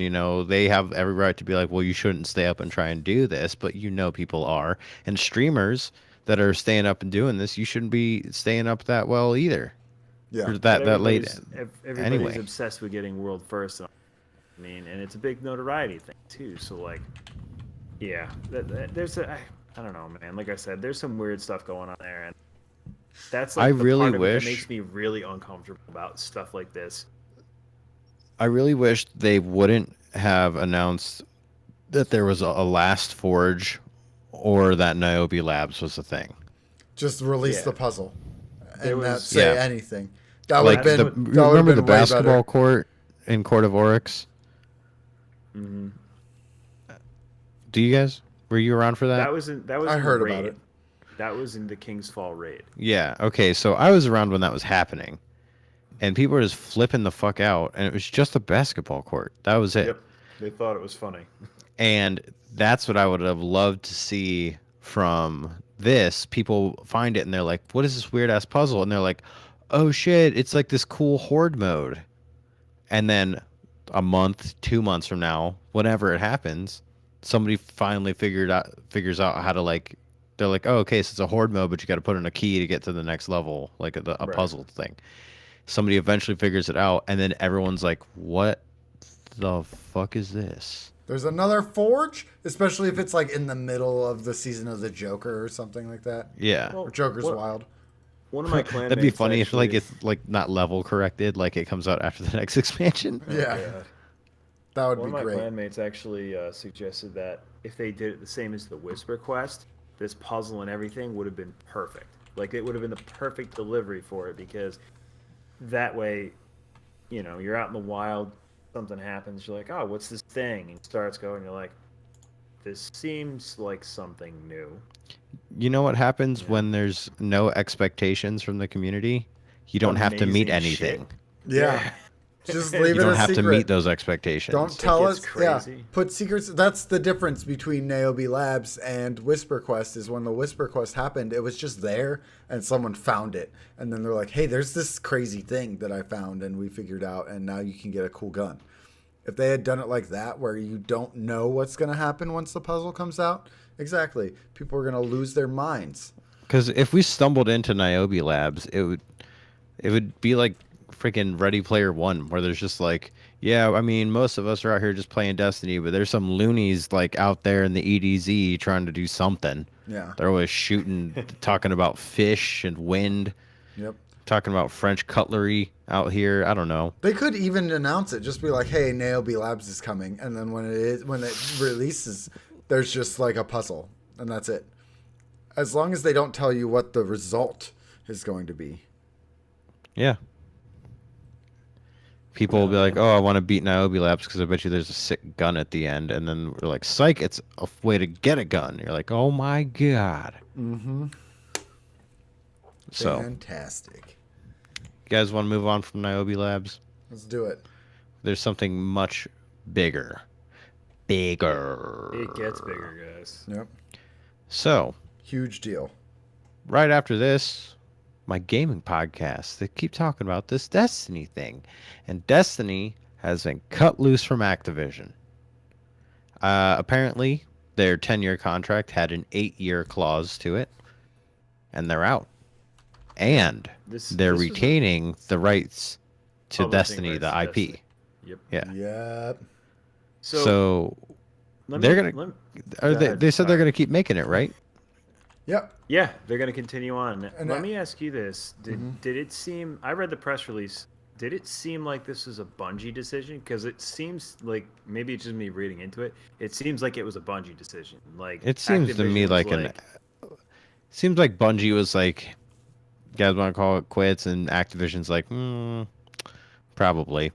they have every right to be like, well, you shouldn't stay up and try and do this, but people are, and streamers that are staying up and doing this, you shouldn't be staying up that well either. yeah. Or that late. Everybody's Anyway. obsessed with getting world first. I mean, and it's a big notoriety thing too. So like, yeah, there's I don't know, man. Like I said, there's some weird stuff going on there, and that's like I the really part of it that wish- makes me really uncomfortable about stuff like this. I really wish they wouldn't have announced that there was a last forge or that Niobe Labs was a thing. Just release Yeah. the puzzle There and not was- say Yeah. anything. That would Like have the, been. That would remember have the been way basketball better. court in Court of Oryx? Mm-hmm. Do you guys? Were you around for that? That was in I the heard raid. about it. That was in the King's Fall raid. Yeah. Okay. So I was around when that was happening, and people were just flipping the fuck out, and it was just a basketball court. That was it. Yep, they thought it was funny. And that's what I would have loved to see from this. People find it and they're like, "What is this weird ass puzzle?" And they're like, "Oh shit, it's like this cool horde mode." And then a month, 2 months from now, whenever it happens, somebody finally figures out how to like. They're like, "Oh, okay, so it's a horde mode, but you got to put in a key to get to the next level, like a Right. puzzle thing." Somebody eventually figures it out, and then everyone's like, "What the fuck is this?" There's another forge, especially if it's like in the middle of the season of the Joker or something like that. Yeah. Well, Or Joker's what- Wild. One of my clan That'd be mates funny if like actually- it's like not level corrected, like it comes out after the next expansion. Oh, Yeah. God. That would One be of my great. clanmates actually suggested that if they did it the same as the Whisper Quest, this puzzle and everything would have been perfect. Like it would have been the perfect delivery for it, because that way, you're out in the wild, something happens, you're like, oh, what's this thing? And it starts going, you're like, this seems like something new. You know what happens Yeah. when there's no expectations from the community? You don't have to meet Amazing shit. anything. Yeah. Just You leave You it don't a have secret. to meet those expectations. Don't tell gets us. crazy. Yeah, put secrets. That's the difference between Niobe Labs and Whisper Quest. Is when the Whisper Quest happened, it was just there, and someone found it, and then they're like, "Hey, there's this crazy thing that I found, and we figured out, and now you can get a cool gun." If they had done it like that, where you don't know what's going to happen once the puzzle comes out, exactly, people are going to lose their minds. Because if we stumbled into Niobe Labs, it would be like freaking Ready Player One, where there's just like, yeah, I mean, most of us are out here just playing Destiny, but there's some loonies like out there in the EDZ trying to do something. Yeah. They're always shooting, talking about fish and wind, Yep. talking about French cutlery out here. I don't know. They could even announce it, just be like, "Hey, Niobe Labs is coming," and then when it releases, there's just like a puzzle, and that's it. As long as they don't tell you what the result is going to be. Yeah. People will be like, "Oh, I want to beat Niobe Labs because I bet you there's a sick gun at the end," and then we're like, "Psych! It's a way to get a gun." You're like, "Oh my god!" Mm-hmm. So, Fantastic. you guys want to move on from Niobe Labs? Let's do it. There's something much bigger. Bigger. It gets bigger, guys. Yep. So, Huge deal. right after this, my gaming podcast, they keep talking about this Destiny thing. And Destiny has been cut loose from Activision. Apparently, their 10-year contract had an 8-year clause to it. And they're out. And they're this was a retaining the rights to publishing Destiny, rights the to IP. Destiny. Yep. Yeah. Yep. So, let they're me- gonna- let- go ahead, they said they're sorry. going to keep making it, right? Yep. Yeah, they're going to continue on. And Let me ask you this: Mm-hmm. Did it seem? I read the press release. Did it seem like this was a Bungie decision? Because it seems like, maybe it's just me reading into it. It seems like it was a Bungie decision. Like It seems to me Activision's like seems like Bungie was like, "You guys want to call it quits?" And Activision's like, probably.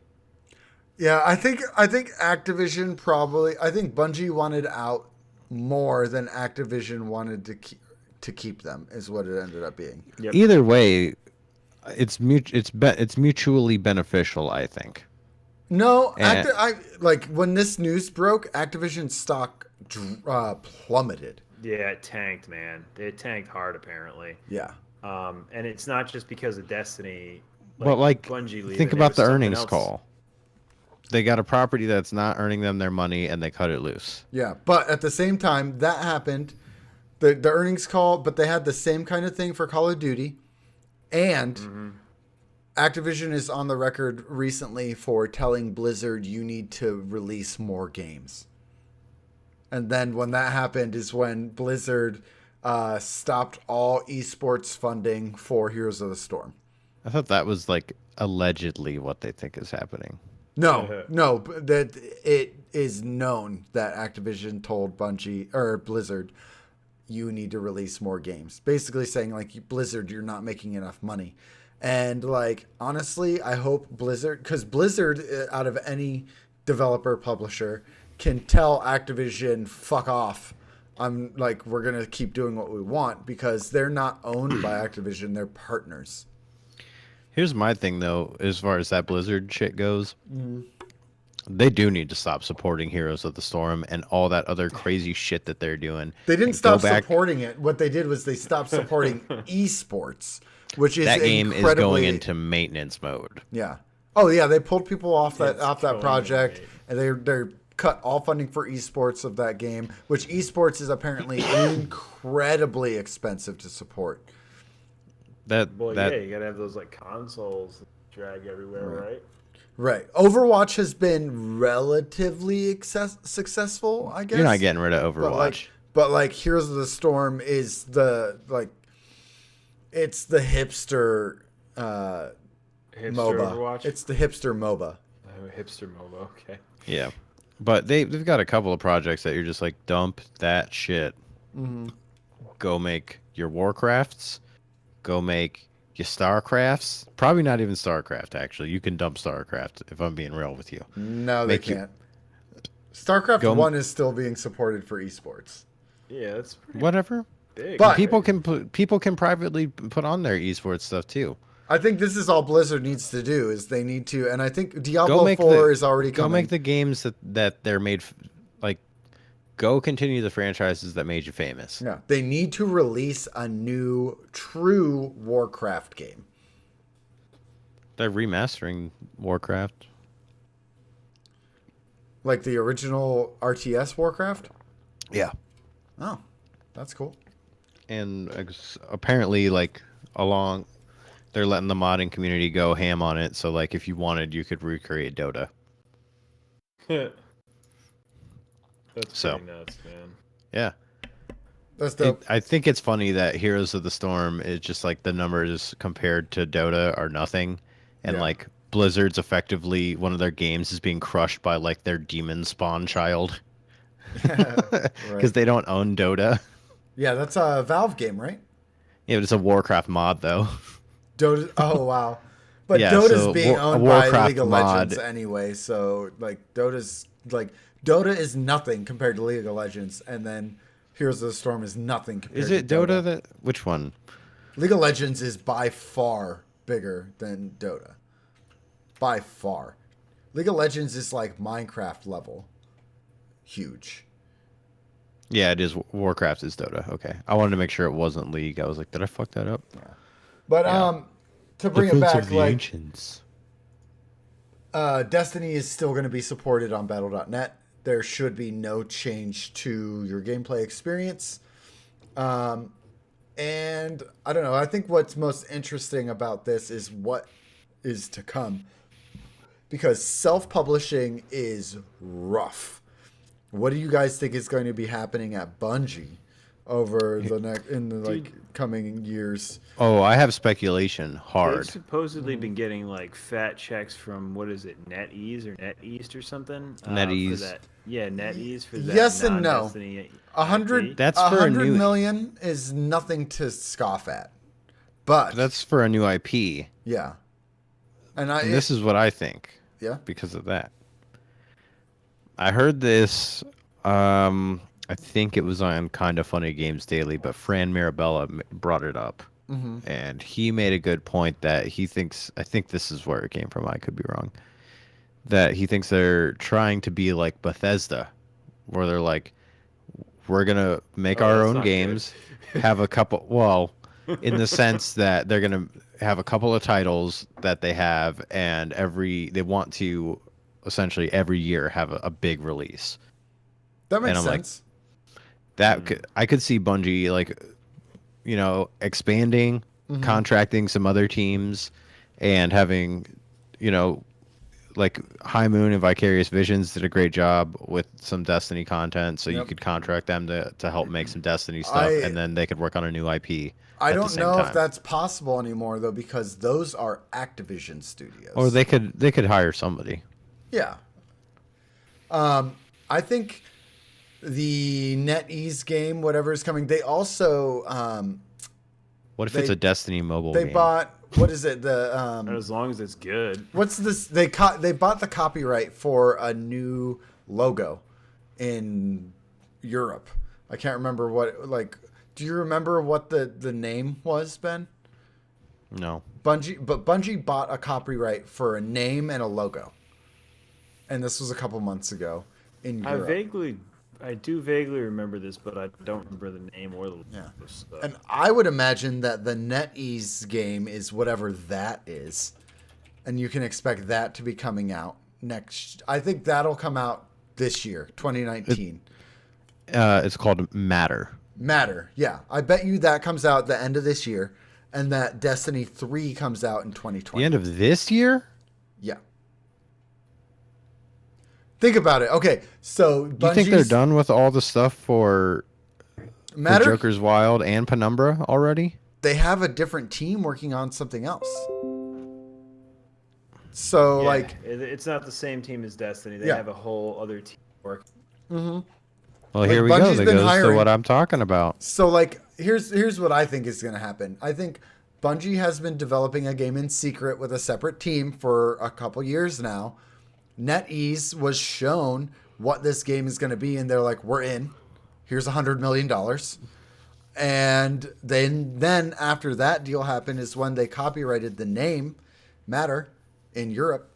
Yeah, I think Activision probably. I think Bungie wanted out more than Activision wanted to keep them. Is what it ended up being. Yep. Either way, it's mutually beneficial, I think. No, And- like when this news broke, Activision stock plummeted. Yeah, it tanked, man. It tanked hard, apparently. Yeah. And it's not just because of Destiny. But like, Bungie leaving, think it about was the something earnings else. call. They got a property that's not earning them their money, and they cut it loose. Yeah, but at the same time, that happened. The earnings call, but they had the same kind of thing for Call of Duty. And Activision is on the record recently for telling Blizzard you need to release more games. And then when that happened is when Blizzard stopped all esports funding for Heroes of the Storm. I thought that was like allegedly what they think is happening. No, that it is known that Activision told Bungie or Blizzard, you need to release more games. Basically saying like, Blizzard, you're not making enough money. And like, honestly, I hope Blizzard, because Blizzard, out of any developer publisher, can tell Activision, fuck off. I'm like, we're going to keep doing what we want, because they're not owned by Activision. They're partners. Here's my thing, though, as far as that Blizzard shit goes. They do need to stop supporting Heroes of the Storm and all that other crazy shit that they're doing. They didn't And stop go back- supporting it. What they did was they stopped supporting esports, which is That game is incredibly... going into maintenance mode. Yeah. Oh yeah, they pulled people off It's that going project, right. and they cut all funding for esports of that game, which esports is apparently incredibly expensive to support. Well, yeah, you gotta have those like consoles that drag everywhere, right? Right. Overwatch has been relatively successful, I guess. You're not getting rid of Overwatch. But like Heroes of the Storm is it's the hipster Hipster MOBA. Overwatch. It's the hipster MOBA. Hipster MOBA. Okay. Yeah. But they've got a couple of projects that you're just like, dump that shit. Go make your Warcrafts. Go make your StarCrafts. Probably not even StarCraft, actually. You can dump StarCraft, if I'm being real with you. No, they Make you- can't. StarCraft Go- 1 is still being supported for esports. Yeah, that's pretty Whatever. big. But- People can privately put on their esports stuff, too. I think this is all Blizzard needs to do is they need to, and I think Go Diablo make 4 is already Go coming. make the games that they're made... Like, go continue the franchises that made you famous. Yeah, they need to release a new true Warcraft game. They're remastering Warcraft. Like the original RTS Warcraft? Yeah. Oh, that's cool. And apparently, like, they're letting the modding community go ham on it. So, like, if you wanted, you could recreate Dota. That's So. pretty nuts, man. Yeah. That's dope. I think it's funny that Heroes of the Storm is just like the numbers compared to Dota are nothing. And Yeah. like Blizzard's effectively one of their games is being crushed by like their demon spawn child. Because they don't own Dota. Yeah, that's a Valve game, right? Yeah, but it's a Warcraft mod though. Dota. Oh wow. But Yeah, Dota's so being a owned by Warcraft League of mod- Legends anyway, so like Dota is nothing compared to League of Legends, and then Heroes of the Storm is nothing compared Is to it Dota that which one? League of Legends is by far bigger than Dota. By far. League of Legends is like Minecraft level. Huge. Yeah, it is. Warcraft is Dota. Okay. I wanted to make sure it wasn't League. I was like, did I fuck that up? But Yeah. to bring it back, the like ancients. Destiny is still going to be supported on Battle.net. There should be no change to your gameplay experience. And I don't know. I think what's most interesting about this is what is to come. Because self-publishing is rough. What do you guys think is going to be happening at Bungie over the coming years? Oh, I have speculation. They've Hard. supposedly been getting like fat checks from what is it, NetEase or NetEast or something? NetEase. For that. Yeah, NetEase for that. Yes and no. non-Destiny 100 IP. That's for a 100 new- million is nothing to scoff at. But That's for a new IP. yeah. And And this is what I think yeah. because of that. I heard this. I think it was on Kind of Funny Games Daily, but Fran Mirabella brought it up, and he made a good point that he thinks. I think this is where it came from. I could be wrong. that he thinks they're trying to be like Bethesda, where they're like, we're gonna make our that's own not games, good. have a couple. Well, in the sense that they're gonna have a couple of titles that they have, and they want to essentially every year have a big release. That And makes I'm like, sense. I could see Bungie like, expanding, contracting some other teams, and having, you know, like High Moon and Vicarious Visions did a great job with some Destiny content, so you Yep. could contract them to help make some Destiny stuff, I and then they could work on a new IP I at the don't same know if time. that's possible anymore though, because those are Activision studios. Or they could hire somebody. Yeah. I think the NetEase game, whatever is coming, they also What if it's they- a Destiny mobile they game? bought, what is it, the As long as it's good. what's this? They bought the copyright for a new logo in Europe. I can't remember what. Like, do you remember what the name was, Ben? No. Bungie bought a copyright for a name and a logo, and this was a couple months ago in Europe. I do vaguely remember this, but I don't remember the name or the Yeah. stuff. And I would imagine that the NetEase game is whatever that is, and you can expect that to be coming out next. I think that'll come out this year, 2019. It's called Matter. Matter, yeah. I bet you that comes out the end of this year, and that Destiny 3 comes out in 2020. The end of this year? Yeah. Think about it. Okay, so Do you think they're done with all the stuff for Matter? Joker's Wild and Penumbra already? They have a different team working on something else. So, Yeah, like, it's not the same team as Destiny. They Yeah. have a whole other team working. Well, Like, here we go. Bungie's That been goes to hiring- what I'm talking about. So like here's what I think is going to happen. I think Bungie has been developing a game in secret with a separate team for a couple years now. NetEase was shown what this game is going to be, and they're like, "We're in. Here's $100 million." And then after that deal happened is when they copyrighted the name Matter in Europe.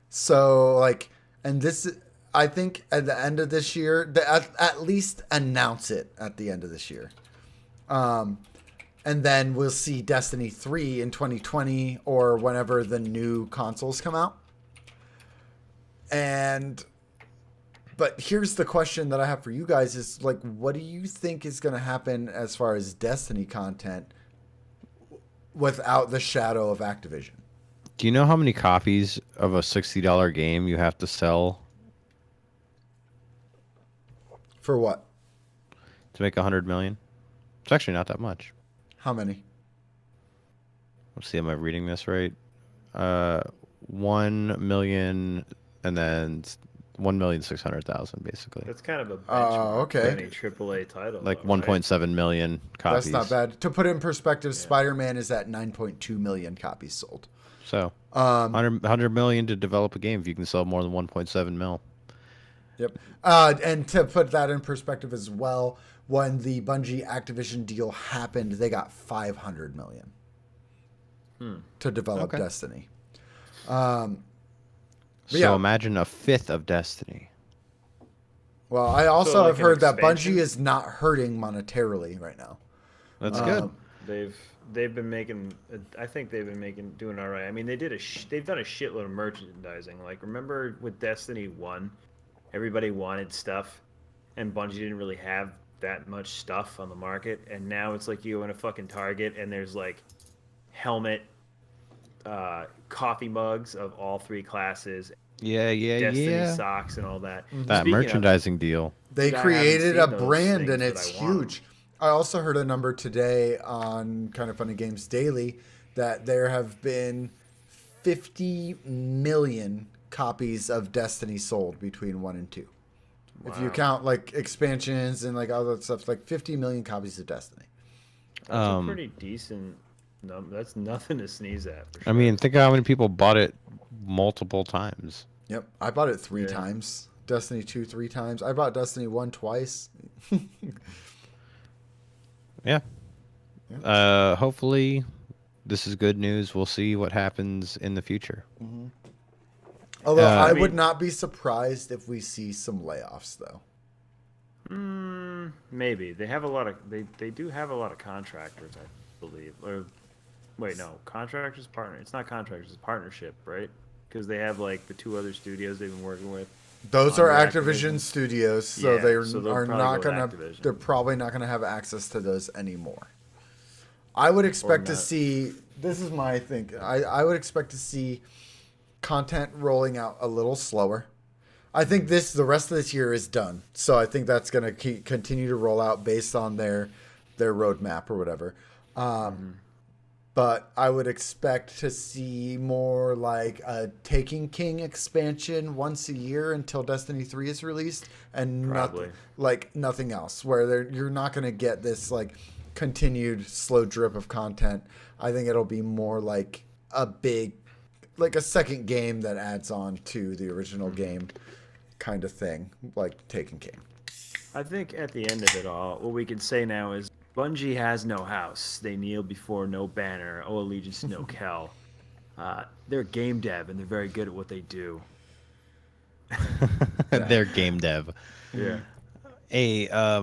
So like, and this, I think at the end of this year, at least announce it at the end of this year. And then we'll see Destiny 3 in 2020 or whenever the new consoles come out. But here's the question that I have for you guys is like, what do you think is going to happen as far as Destiny content without the shadow of Activision? Do you know how many copies of a $60 game you have to sell For what? to make 100 million? It's actually not that much. How many? Let's see, am I reading this right? 1 million and then 1,600,000 basically. That's kind of a Oh, benchmark okay. for any AAA title. Like though, right? 1.7 million copies. That's not bad. To put it in perspective, Spider-Man is at 9.2 million copies sold. So 100 million to develop a game if you can sell more than 1.7 mil. Yep. And to put that in perspective as well, when the Bungie Activision deal happened, they got 500 million to develop Destiny. So yeah. imagine a fifth of Destiny. Well, I also So, like have heard that expansion? Bungie is not hurting monetarily right now. That's good. They've been making. I think they've been doing all right. I mean, they've done a shitload of merchandising. Like remember with Destiny 1, everybody wanted stuff, and Bungie didn't really have that much stuff on the market. And now it's like you go in a fucking Target and there's like helmet, coffee mugs of all three classes, Yeah, Destiny socks, and all that. That Speaking of- merchandising deal. They I haven't created seen a those brand and things, it's but I want 'em. huge. I also heard a number today on Kind of Funny Games Daily that there have been 50 million copies of Destiny sold between 1 and 2. If you Wow. count like expansions and like all that stuff, like 50 million copies of Destiny. That's a pretty decent number. That's nothing to sneeze at. For sure. I mean, think of how many people bought it multiple times. Yep. I bought it 3 Yeah. times. Destiny 2 3 times. I bought Destiny 1 twice. Yeah. Hopefully, this is good news. We'll see what happens in the future. Although I mean, would not be surprised if we see some layoffs, though. maybe they have a lot of they do have a lot of contractors, I believe. Or wait, no, contractors partner. It's not contractors, it's partnership, right? Because they have like the two other studios they've been working with. Those are Under Activision Activision. studios, so Yeah, they so they'll are probably not go with gonna. Activision. They're probably not gonna have access to those anymore. I would expect to not. see. This is my thing. I would expect to see content rolling out a little slower. I think the rest of this year is done, so I think that's gonna continue to roll out based on their roadmap or whatever. But I would expect to see more like a Taking King expansion once a year until Destiny 3 is released, and Probably. nothing else. Where you're not going to get this like continued slow drip of content. I think it'll be more like like a second game that adds on to the original game, kind of thing, like Taken King. I think at the end of it all, what we can say now is Bungie has no house. They kneel before no banner. Oh, allegiance to no Kel. They're game dev, and they're very good at what they do. They're game dev. Yeah. Hey, I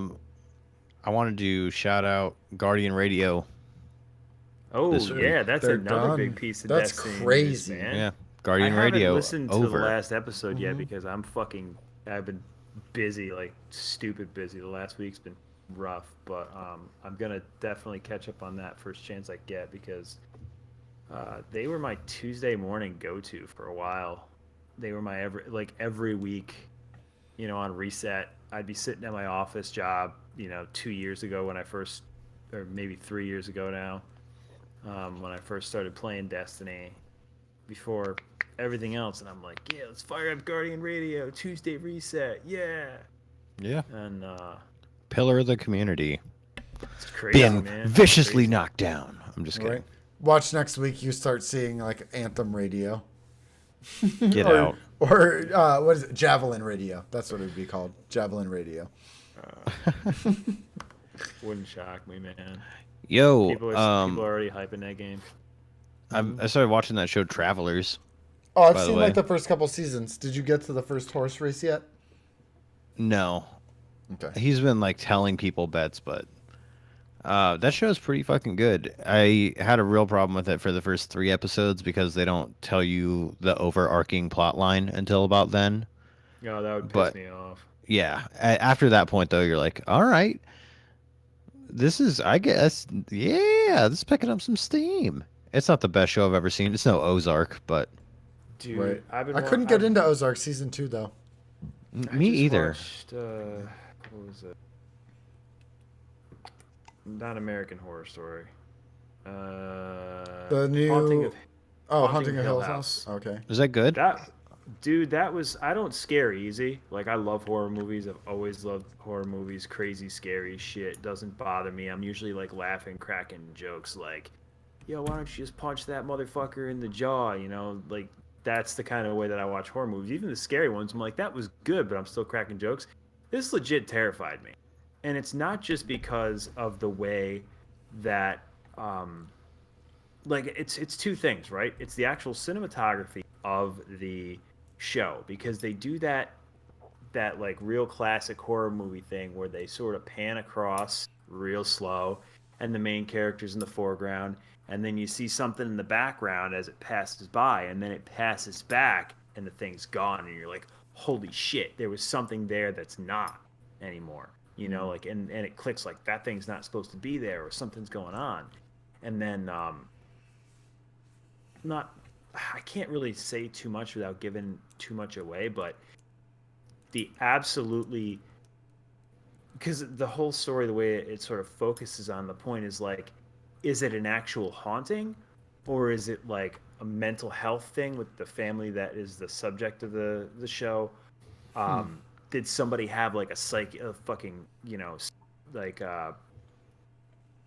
wanted to shout out Guardian Radio. Oh, This week. yeah, that's They're another done. big piece of That's Destiny news, crazy. man. Yeah, Guardian I Radio haven't listened to over. the last episode yet because I've been busy, like stupid busy. The last week's been rough, but I'm gonna definitely catch up on that first chance I get because they were my Tuesday morning go-to for a while. They were my every week, on reset. I'd be sitting at my office job, 2 years ago when I first, or maybe 3 years ago now, when I first started playing Destiny, before everything else, and I'm like, yeah, let's fire up Guardian Radio, Tuesday reset, yeah. Yeah. And Pillar of the community. it's crazy, Being man. viciously Crazy. knocked down. I'm just kidding. Right. Watch next week. You start seeing like Anthem Radio. Get out. Or what is it? Javelin Radio. That's what it would be called. Javelin Radio. Wouldn't shock me, man. Yo, People are already hyping that game. I started watching that show Travelers. Oh, I've By the seen way. like the first couple seasons. Did you get to the first horse race yet? No. Okay. He's been like telling people bets, but that show is pretty fucking good. I had a real problem with it for the first 3 episodes because they don't tell you the overarching plot line until about then. Oh, that would piss But- me off. Yeah. After that point, though, you're like, all right, this is, I guess, yeah, this is picking up some steam. It's not the best show I've ever seen. It's no Ozark, but Dude, Right. I've been I couldn't get into Ozark season 2 though. me either. Watched, what was it? Not American Horror Story. The new Haunting of Haunting of Hill House. Okay. Is that good? that was. I don't scare easy. Like I love horror movies. I've always loved horror movies. Crazy, scary shit doesn't bother me. I'm usually like laughing, cracking jokes like, "Yo, why don't you just punch that motherfucker in the jaw?" Like that's the kind of way that I watch horror movies. Even the scary ones, I'm like, that was good, but I'm still cracking jokes. This legit terrified me, and it's not just because of the way that like it's two things, right? It's the actual cinematography of the show because they do that like real classic horror movie thing where they sort of pan across real slow and the main character's in the foreground and then you see something in the background as it passes by and then it passes back and the thing's gone and you're like, holy shit, there was something there that's not anymore. Like and it clicks like that thing's not supposed to be there or something's going on. And then I can't really say too much without giving too much away, but the absolutely, because the whole story, the way it sort of focuses on the point is like, is it an actual haunting or is it like a mental health thing with the family that is the subject of the show? Did somebody have like a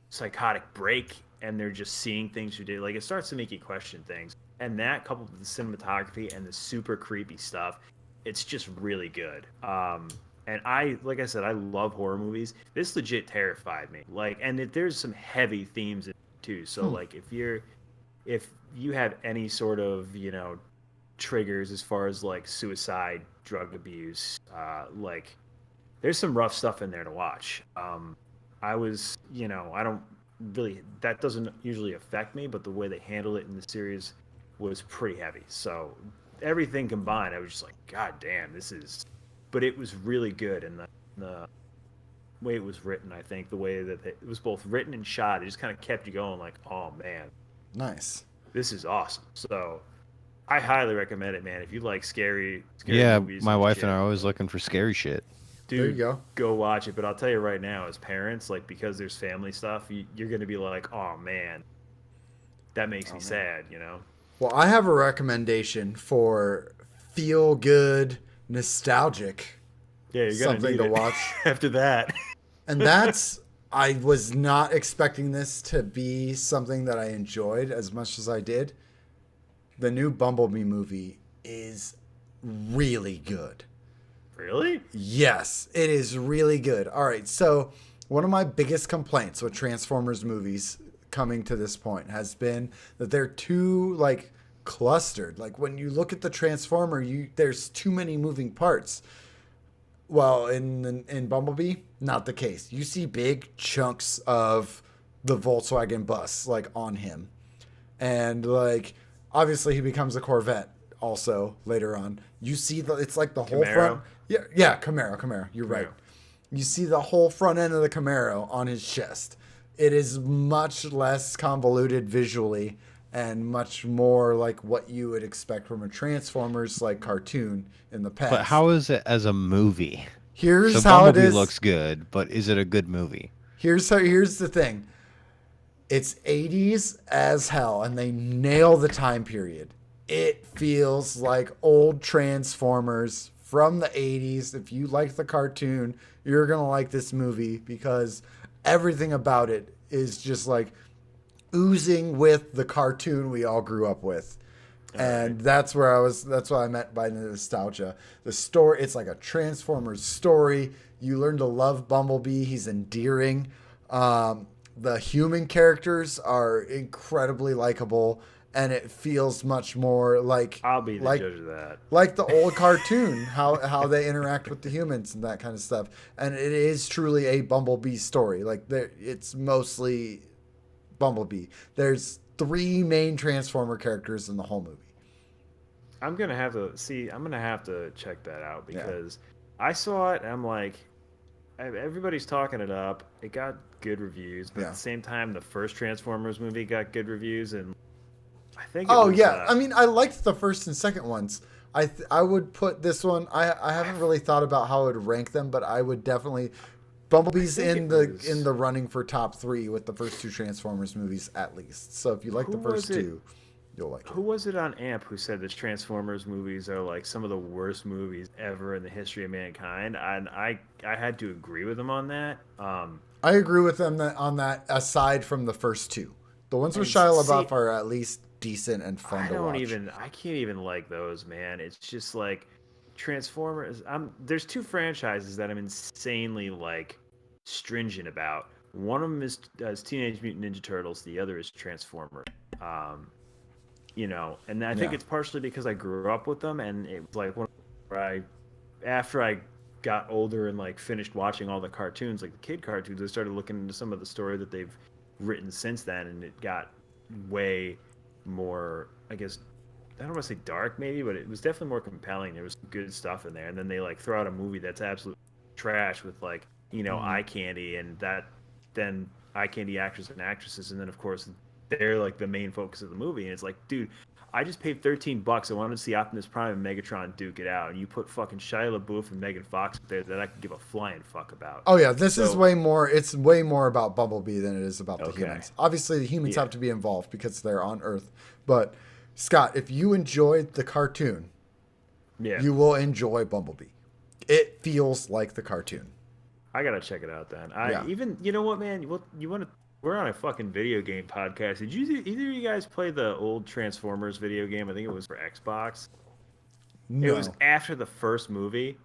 psychotic break and they're just seeing things you did? Like it starts to make you question things. And that coupled with the cinematography and the super creepy stuff, it's just really good. And like I said, I love horror movies. This legit terrified me. Like, and there's some heavy themes in it too. So like if you have any sort of, triggers as far as like suicide, drug abuse. Like, there's some rough stuff in there to watch. I was, I don't really, that doesn't usually affect me, but the way they handled it in the series was pretty heavy. So everything combined, I was just like, God damn, this is. But it was really good, and the way it was written, I think, the way that it was both written and shot, it just kind of kept you going, like, oh man, Nice. this is awesome. So I highly recommend it, man. If you like scary Yeah, movies, my and wife shit, and I are always looking for scary shit. There you dude, go. watch it. But I'll tell you right now, as parents, like, because there's family stuff, you're gonna be like, oh man, that makes me sad, Well, I have a recommendation for feel good, nostalgic, Yeah, you're gonna something need to it watch. after that. And that's, I was not expecting this to be something that I enjoyed as much as I did. The new Bumblebee movie is really good. Really? Yes, it is really good. All right, so one of my biggest complaints with Transformers movies coming to this point has been that they're too like clustered. Like when you look at the Transformer, there's too many moving parts. Well, in Bumblebee, not the case. You see big chunks of the Volkswagen bus like on him, and like obviously he becomes a Corvette also later on. You see it's like the whole Camaro. front. Yeah, Camaro. You're right. Camaro. You see the whole front end of the Camaro on his chest. It is much less convoluted visually and much more like what you would expect from a Transformers like cartoon in the past. But how is it as a movie? Here's So how it Bumblebee is. looks good, but is it a good movie? Here's the thing. It's 80s as hell, and they nail the time period. It feels like old Transformers from the 80s. If you like the cartoon, you're going to like this movie because everything about it is just like oozing with the cartoon we all grew up with. And that's what I meant by the nostalgia. The story, it's like a Transformers story. You learn to love Bumblebee. He's endearing. The human characters are incredibly likable, and it feels much more like I'll be the judge of that. like the old cartoon, how they interact with the humans and that kind of stuff. And it is truly a Bumblebee story. Like it's mostly Bumblebee. There's 3 main Transformer characters in the whole movie. I'm gonna have to check that out because I saw it and I'm like, everybody's talking it up. It got good reviews, but at the same time, the first Transformers movie got good reviews, and I think. I mean, I liked the first and second ones. I would put this one. I haven't really thought about how I would rank them, but I would definitely. Bumblebee's in the running for top 3 with the first 2 Transformers movies at least. So if you like the first 2, you'll like it. Who was it on AMP who said that Transformers movies are like some of the worst movies ever in the history of mankind? And I had to agree with him on that. I agree with them on that. Aside from the first 2, the ones with Shia LaBeouf are at least decent and fun to watch. I can't even like those, man. It's just like Transformers. There's 2 franchises that I'm insanely like stringent about. One of them is Teenage Mutant Ninja Turtles. The other is Transformers. And I think it's partially because I grew up with them, and it was like after I got older and like finished watching all the cartoons, like the kid cartoons, I started looking into some of the story that they've written since then, and it got way more, I guess, I don't want to say dark maybe, but it was definitely more compelling. There was some good stuff in there, and then they like throw out a movie that's absolute trash with like eye candy, and then eye candy actors and actresses, and then of course they're like the main focus of the movie, and it's like, dude, I just paid $13. I wanted to see Optimus Prime and Megatron duke it out, and you put fucking Shia LaBeouf and Megan Fox up there that I could give a flying fuck about. Oh yeah, this is way more. It's way more about Bumblebee than it is about the humans. Obviously, the humans have to be involved because they're on Earth. But Scott, if you enjoyed the cartoon, you will enjoy Bumblebee. It feels like the cartoon. I gotta check it out then. Even you know what, man? You want to? We're on a fucking video game podcast. Did either of you guys play the old Transformers video game? I think it was for Xbox. No. It was after the first movie.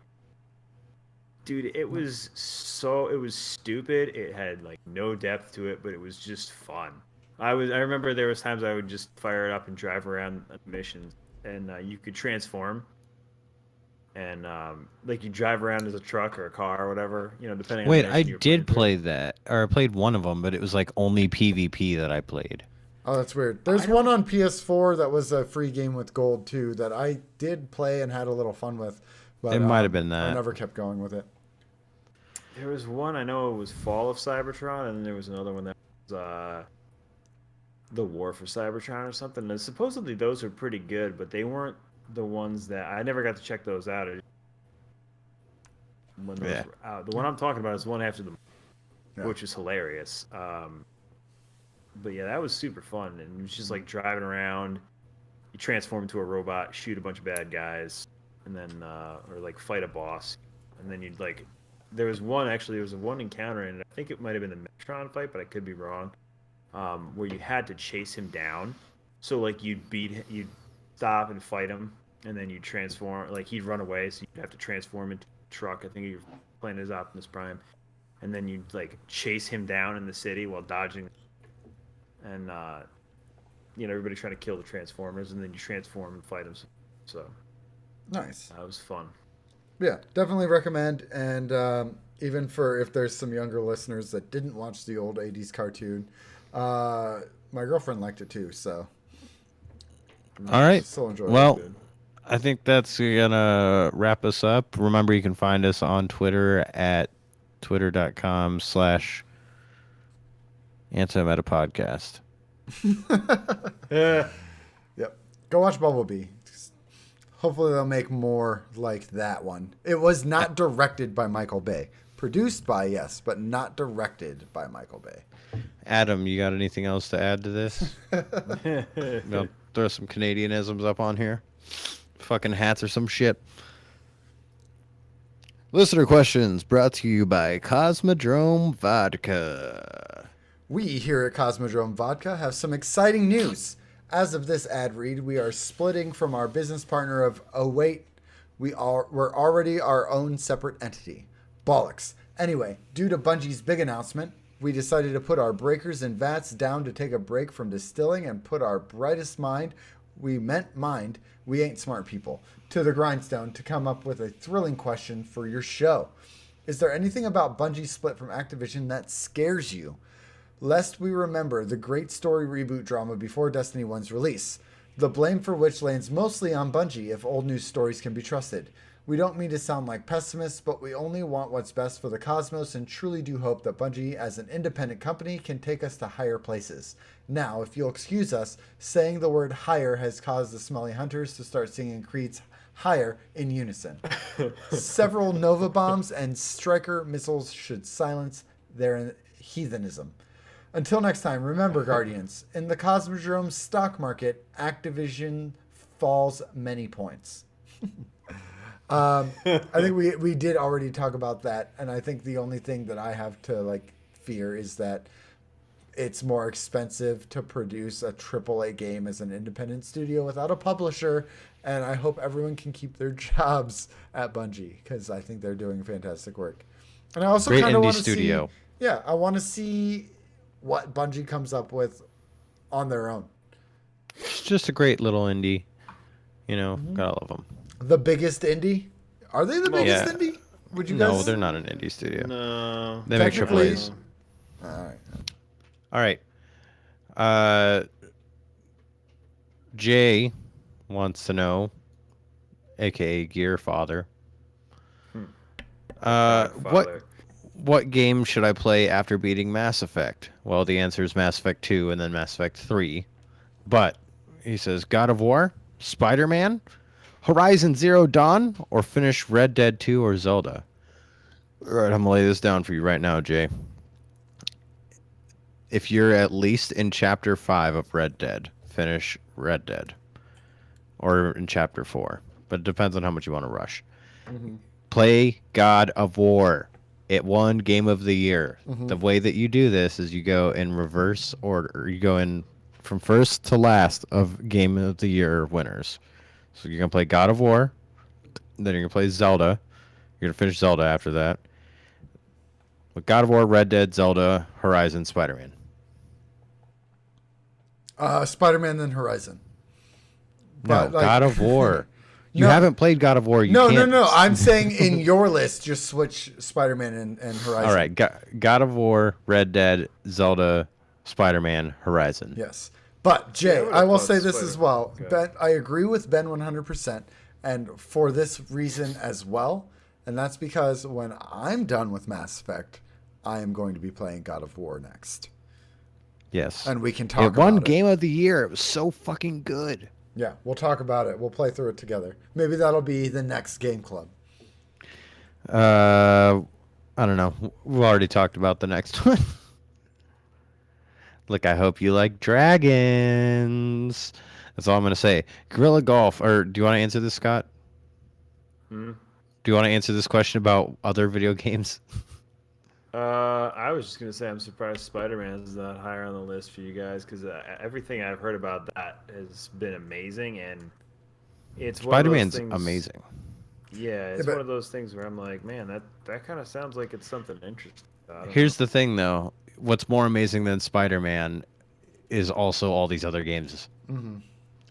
Dude, it was stupid. It had like no depth to it, but it was just fun. I remember there was times I would just fire it up and drive around missions, and you could transform, and like you drive around as a truck or a car or whatever, depending on Wait, the I mission you're playing did through. play that, or I played one of them, but it was like only PvP that I played. Oh, that's weird. There's one on PS4 that was a free game with gold too that I did play and had a little fun with. But, It might have been that. I never kept going with it. There was one, I know it was Fall of Cybertron, and then there was another one that was The War for Cybertron or something. And supposedly those are pretty good, but they weren't the ones that I never got to check those out. When those were out. The one I'm talking about is the one after which is hilarious. But yeah, that was super fun, and it was just like driving around. You transform into a robot, shoot a bunch of bad guys, and then or like fight a boss, and then you'd like. There was one encounter, and I think it might have been the Metron fight, but I could be wrong. Where you had to chase him down, so like you'd stop and fight him, and then you'd transform. Like he'd run away, so you'd have to transform into a truck. I think you're playing as Optimus Prime, and then you'd like chase him down in the city while dodging. And everybody trying to kill the Transformers, and then you transform and fight them. So nice. That was fun. Yeah, definitely recommend. And even for if there's some younger listeners that didn't watch the old '80s cartoon, my girlfriend liked it too. So all right. Still enjoy well, it. I think that's gonna wrap us up. Remember, you can find us on Twitter at twitter.com/AntiMetaPodcast. Yep. Go watch Bumblebee. Hopefully they'll make more like that one. It was not directed by Michael Bay. Produced by, yes, but not directed by Michael Bay. Adam, you got anything else to add to this? They'll throw some Canadianisms up on here. Fucking hats or some shit. Listener questions brought to you by Cosmodrome Vodka. We here at Cosmodrome Vodka have some exciting news. As of this ad read, we are splitting from our business partner of, we're already our own separate entity. Bollocks. Anyway, due to Bungie's big announcement, we decided to put our breakers and vats down to take a break from distilling and put our brightest mind, we ain't smart people, to the grindstone to come up with a thrilling question for your show. Is there anything about Bungie's split from Activision that scares you? Lest we remember the great story reboot drama before Destiny 1's release, the blame for which lands mostly on Bungie if old news stories can be trusted. We don't mean to sound like pessimists, but we only want what's best for the cosmos and truly do hope that Bungie, as an independent company, can take us to higher places. Now, if you'll excuse us, saying the word higher has caused the Smelly Hunters to start singing Creed's Higher in unison. Several Nova bombs and Striker missiles should silence their heathenism. Until next time, remember, Guardians, in the Cosmodrome stock market, Activision falls many points. I think we did already talk about that, and I think the only thing that I have to fear is that it's more expensive to produce a AAA game as an independent studio without a publisher, and I hope everyone can keep their jobs at Bungie because I think they're doing fantastic work. And I also kind of want to studio. I want to see what Bungie comes up with on their own. It's just a great little indie. Got all of them. The biggest indie? Are they the biggest indie? Would you guys? No, they're not an indie studio. No. They make AAAs. All right. Jay wants to know, aka Gear Father. What game should I play after beating Mass Effect? Well, the answer is Mass Effect 2 and then Mass Effect 3. But he says God of War, Spider-Man, Horizon Zero Dawn, or finish Red Dead 2 or Zelda. All right, I'm going to lay this down for you right now, Jay. If you're at least in Chapter 5 of Red Dead, finish Red Dead. Or in Chapter 4. But it depends on how much you want to rush. Mm-hmm. Play God of War. It won Game of the Year. Mm-hmm. The way that you do this is you go in reverse order. You go in from first to last of Game of the Year winners. So you're going to play God of War. Then you're going to play Zelda. You're going to finish Zelda after that. With God of War, Red Dead, Zelda, Horizon, Spider-Man. Spider-Man, then Horizon. But, No, God of War. You No. haven't played God of War. You No, can't... I'm saying in your list, just switch Spider-Man and Horizon. All right, God of War, Red Dead, Zelda, Spider-Man, Horizon. Yes. But, Jay, would've I will thought say this as well. Spider-Man. Ben, I agree with Ben 100%. And for this reason as well. And that's because when I'm done with Mass Effect, I am going to be playing God of War next. Yes. And we can talk It about won it. Game of the Year. It was so fucking good. Yeah, we'll talk about it. We'll play through it together. Maybe that'll be the next game club. I don't know. We've already talked about the next one. Look, I hope you like dragons. That's all I'm going to say. Gorilla Golf, or do you want to answer this, Scott? Hmm? Do you want to answer this question about other video games? I was just gonna say I'm surprised Spider-Man is not higher on the list for you guys because everything I've heard about that has been amazing, and it's one of those Spider-Man's things- amazing. Yeah, it's but- one of those things where I'm like, man, that kind of sounds like it's something interesting. I don't Here's the thing, though. What's more amazing than Spider-Man is also all these other games.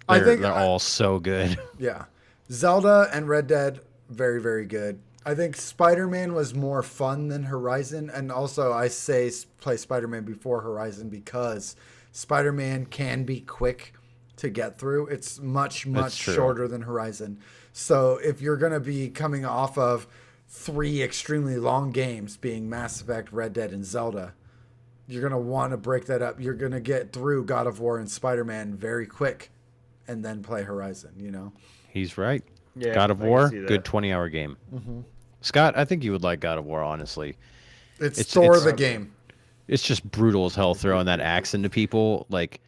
I think they're all so good. Yeah. Zelda and Red Dead, very, very good. I think Spider-Man was more fun than Horizon. And also, I say play Spider-Man before Horizon because Spider-Man can be quick to get through. It's much, much true. shorter than Horizon. So if you're going to be coming off of 3 extremely long games, being Mass Effect, Red Dead, and Zelda, you're going to want to break that up. You're going to get through God of War and Spider-Man very quick and then play Horizon, you know? He's right. Yeah, God of I can War, see that. good 20-hour game. Scott, I think you would like God of War, honestly. It's It's- Thor it's- the game. It's just brutal as hell throwing that axe into people, like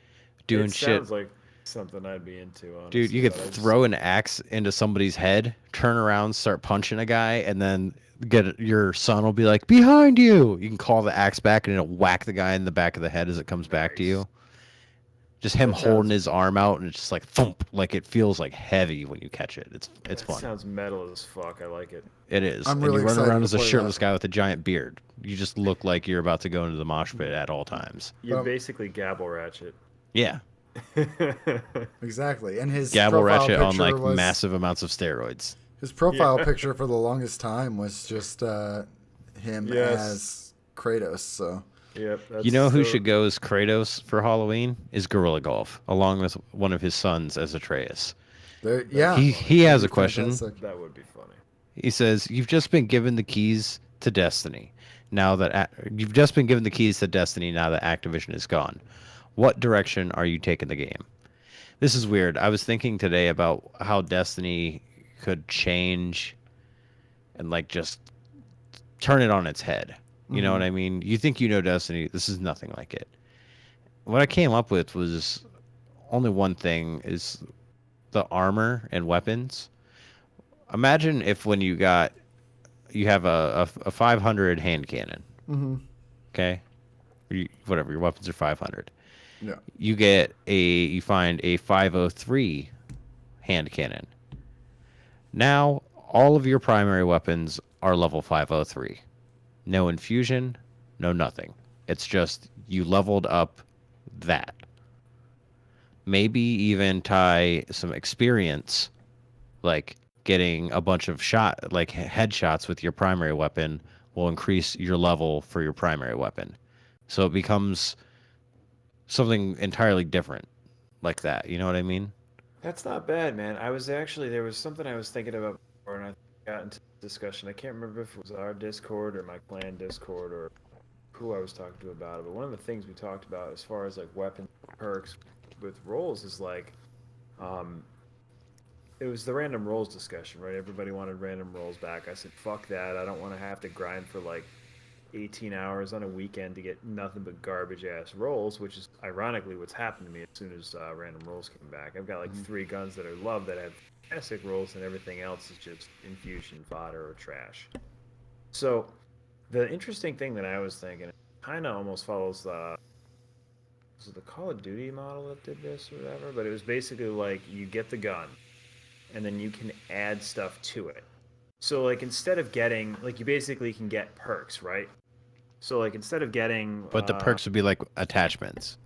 doing it shit. sounds like something I'd be into. Honestly, Dude, you could but I just- throw an axe into somebody's head, turn around, start punching a guy, and then your son will be like, behind you! You can call the axe back and it'll whack the guy in the back of the head as it comes back to you. Just him That holding sounds- his arm out and it's just like thump, like it feels like heavy when you catch it. It's That fun. sounds metal as fuck. I like it. It is. I'm And really you run excited around to as a play shirtless that. guy with a giant beard. You just look like you're about to go into the mosh pit at all times. You're Um, basically Gabble Ratchet. Yeah. Exactly. And his Gabble profile Ratchet on picture like was, massive amounts of steroids. His profile Yeah. picture for the longest time was just him Yes. as Kratos. So Yep. You know who so- should go as Kratos for Halloween? Is Gorilla Golf, along with one of his sons as Atreus. there, yeah, He has a That'd be question. fantastic. That would be funny. He says, "You've just been given the keys to Destiny. Now that you've just been given the keys to Destiny. Now that Activision is gone, what direction are you taking the game?" This is weird. I was thinking today about how Destiny could change and like just turn it on its head. You know what I mean? You think you know Destiny. This is nothing like it. What I came up with was only one thing is the armor and weapons. Imagine if when you have a 500 hand cannon. Okay? Whatever, your weapons are 500. Yeah. You find a 503 hand cannon. Now all of your primary weapons are level 503. No infusion, no nothing. It's just you leveled up that. Maybe even tie some experience, like getting a bunch of headshots with your primary weapon will increase your level for your primary weapon. So it becomes something entirely different like that. You know what I mean? That's not bad, man. There was something I was thinking about before, and I got into discussion. I can't remember if it was our Discord or my clan Discord or who I was talking to about it. But one of the things we talked about as far as like weapon perks with roles is like, it was the random roles discussion, right? Everybody wanted random roles back. I said, fuck that. I don't want to have to grind for like 18 hours on a weekend to get nothing but garbage ass rolls, which is ironically what's happened to me as soon as random rolls came back. I've got like 3 guns that I love that have fantastic rolls, and everything else is just infusion fodder or trash. So the interesting thing that I was thinking, kind of almost follows was it the Call of Duty model that did this or whatever, but it was basically like you get the gun and then you can add stuff to it. So like instead of getting, like, you basically can get perks, right? So like instead of getting But the perks would be like attachments.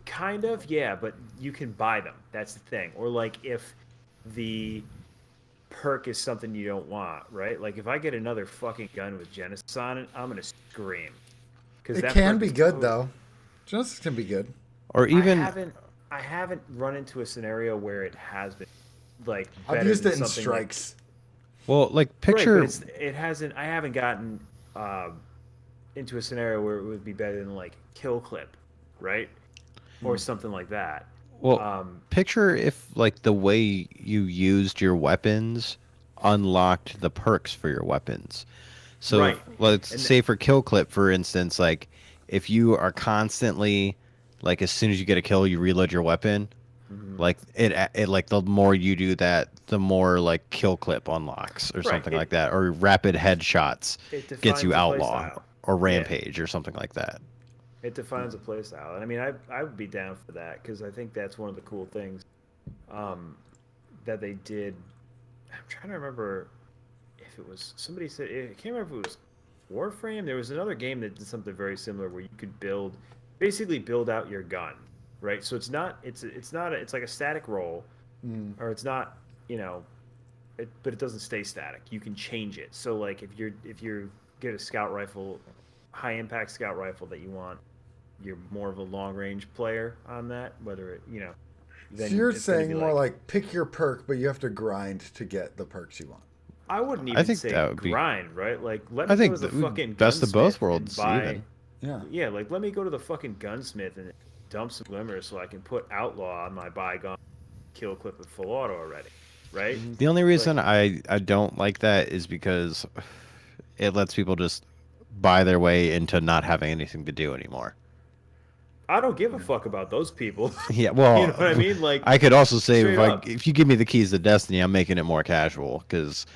Kind of, yeah, but you can buy them. That's the thing. Or like if the perk is something you don't want, right? Like if I get another fucking gun with Genesis on it, I'm gonna scream because It that can perk be is good though. Genesis can be good. Or I even haven't I haven't run into a scenario where it has been like I've better used than it in something like strikes. well, like right, but picture it hasn't. I haven't gotten into a scenario where it would be better than like kill clip, right, or something like that. well, Um, picture if like the way you used your weapons unlocked the perks for your weapons. So right, let's and say for kill clip, for instance, like if you are constantly like as soon as you get a kill, you reload your weapon. mhm. Like it like the more you do that, the more like kill clip unlocks or Right, something like that, or rapid headshots it gets defines you a play outlaw style. or Yeah, rampage or something like that. it defines a play style, and I mean, I would be down for that because I think that's one of the cool things um, that they did. I'm trying to remember if it was somebody said I can't remember if it was Warframe. There was another game that did something very similar where you could basically build out your gun, right? So it's not it's like a static roll, Mm. or it's not you know, but it doesn't stay static. You can change it. So like if you get a scout rifle, high impact scout rifle that you want, you're more of a long range player on that. Whether it So then you're it's going to be saying more like like pick your perk, but you have to grind to get the perks you want. I wouldn't I even think say that would be. grind, right? Like, let I me go think to the the fucking best of both gunsmith and worlds, buy. even. Yeah. Yeah, like let me go to the fucking gunsmith and dump some glimmers so I can put outlaw on my bygone kill clip with full auto already, right? Hmm. The only Like, reason I don't like that is because it lets people just buy their way into not having anything to do anymore. I don't give a fuck about those people. Yeah, You know well, what I mean? Like, I could also say straight up. if you give me the keys to Destiny, I'm making it more casual because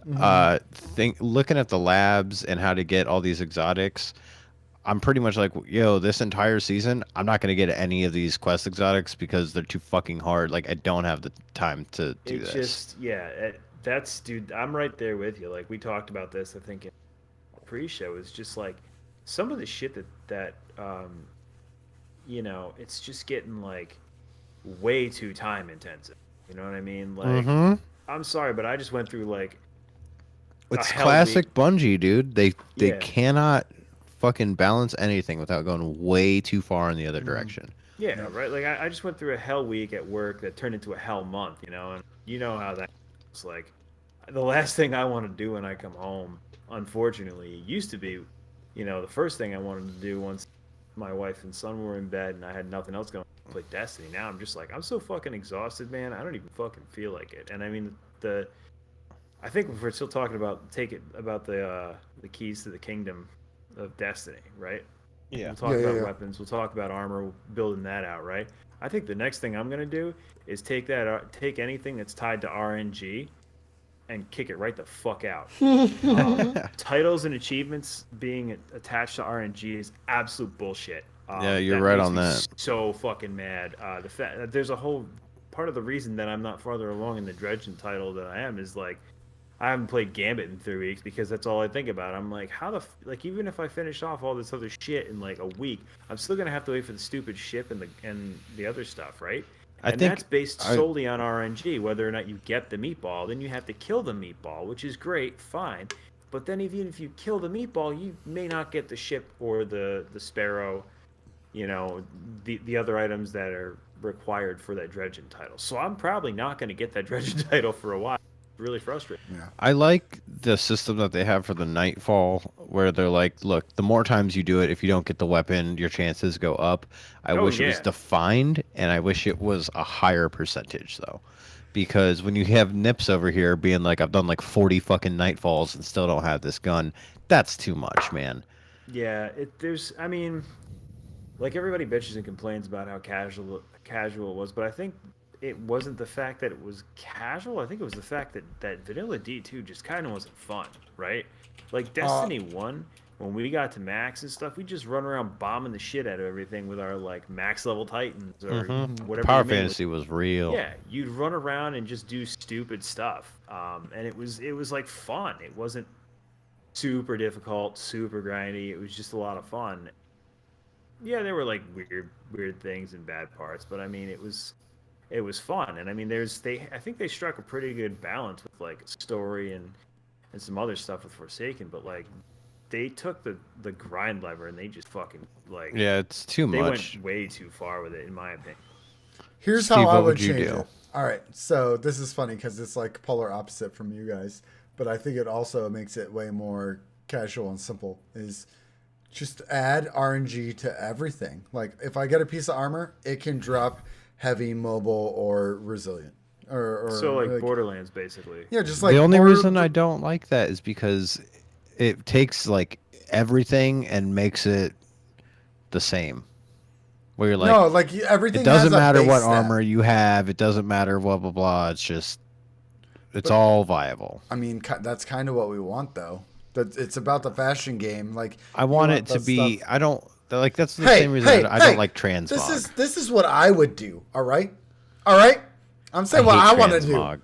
Hmm. think looking at the labs and how to get all these exotics, I'm pretty much like, yo, this entire season, I'm not gonna get any of these quest exotics because they're too fucking hard. Like, I don't have the time to do It this. just, yeah, that's, dude, I'm right there with you. Like, we talked about this, I think, in pre-show. Is just like some of the shit it's just getting like way too time intensive. You know what I mean? Like, Mm-hmm. I'm sorry, but I just went through like a It's hell week. classic Bungie, dude. They Yeah, cannot fucking balance anything without going way too far in the other Hmm. direction. yeah, Yep. right. Like I just went through a hell week at work that turned into a hell month. And you know how that was. Like the last thing I want to do when I come home, unfortunately, it used to be, the first thing I wanted to do once my wife and son were in bed and I had nothing else going to play Destiny. Now I'm just like I'm so fucking exhausted, man. I don't even fucking feel like it. And I mean I think if we're still talking about the keys to the kingdom of Destiny, right? Yeah. We'll Yeah, talk yeah, about yeah. weapons. We'll talk about armor, building that out, right? I think the next thing I'm gonna do is take anything that's tied to RNG and kick it right the fuck out. Titles and achievements being attached to RNG is absolute bullshit. Yeah, you're That right makes on me that. so fucking mad. The fact that there's a whole part of the reason that I'm not farther along in the Dredgen title than I am is like I haven't played Gambit in 3 weeks because that's all I think about. I'm like, like even if I finish off all this other shit in like a week, I'm still gonna have to wait for the stupid ship and the other stuff, right? I And that's think based I solely on RNG, whether or not you get the meatball. Then you have to kill the meatball, which is great, fine. But then even if you kill the meatball, you may not get the ship or the sparrow, the other items that are required for that Dredgen title. So I'm probably not going to get that Dredgen title for a while. Really frustrating. Yeah. I like the system that they have for the Nightfall, where they're like, look, the more times you do it, if you don't get the weapon, your chances go up. I Oh wish it was yeah, defined, and I wish it was a higher percentage, though. Because when you have Nips over here being like, I've done like 40 fucking Nightfalls and still don't have this gun, that's too much, man. yeah. I mean, like everybody bitches and complains about how casual it was, but I think it wasn't the fact that it was casual. I think it was the fact that Vanilla D2 just kind of wasn't fun, right? Like Uh, Destiny 1, when we got to max and stuff, we just run around bombing the shit out of everything with our like max level Titans or Hmm. mhm. whatever Power your main was. Fantasy was real. Yeah, you'd run around and just do stupid stuff, and it was like fun. It wasn't super difficult, super grindy. It was just a lot of fun. yeah, there were like weird things and bad parts, but I mean, it was fun, and I mean, I think they struck a pretty good balance with like story and some other stuff with Forsaken, but like they took the grind lever and they just fucking like Yeah, it's too they much. went way too far with it, in my opinion. Here's Steve, how I what would would you change do? it. All right, so this is funny because it's like polar opposite from you guys, but I think it also makes it way more casual and simple. Is just add RNG to everything. Like if I get a piece of armor, it can drop heavy, mobile, or resilient, So or like like Borderlands, basically. yeah, just like The only reason I don't like that is because it takes like everything and makes it the same. Where you're like, no, like it everything has doesn't a matter base what stat. armor you have. It doesn't matter blah blah blah. It's just it's But all viable. I mean, that's kind of what we want, though. That it's about the fashion game. Like I you want want it to the stuff. be. I don't like. That's the same Hey, reason hey, I don't hey! like This transmog. is what I would do. All right, all right. I'm I saying what hate I want to do. transmog.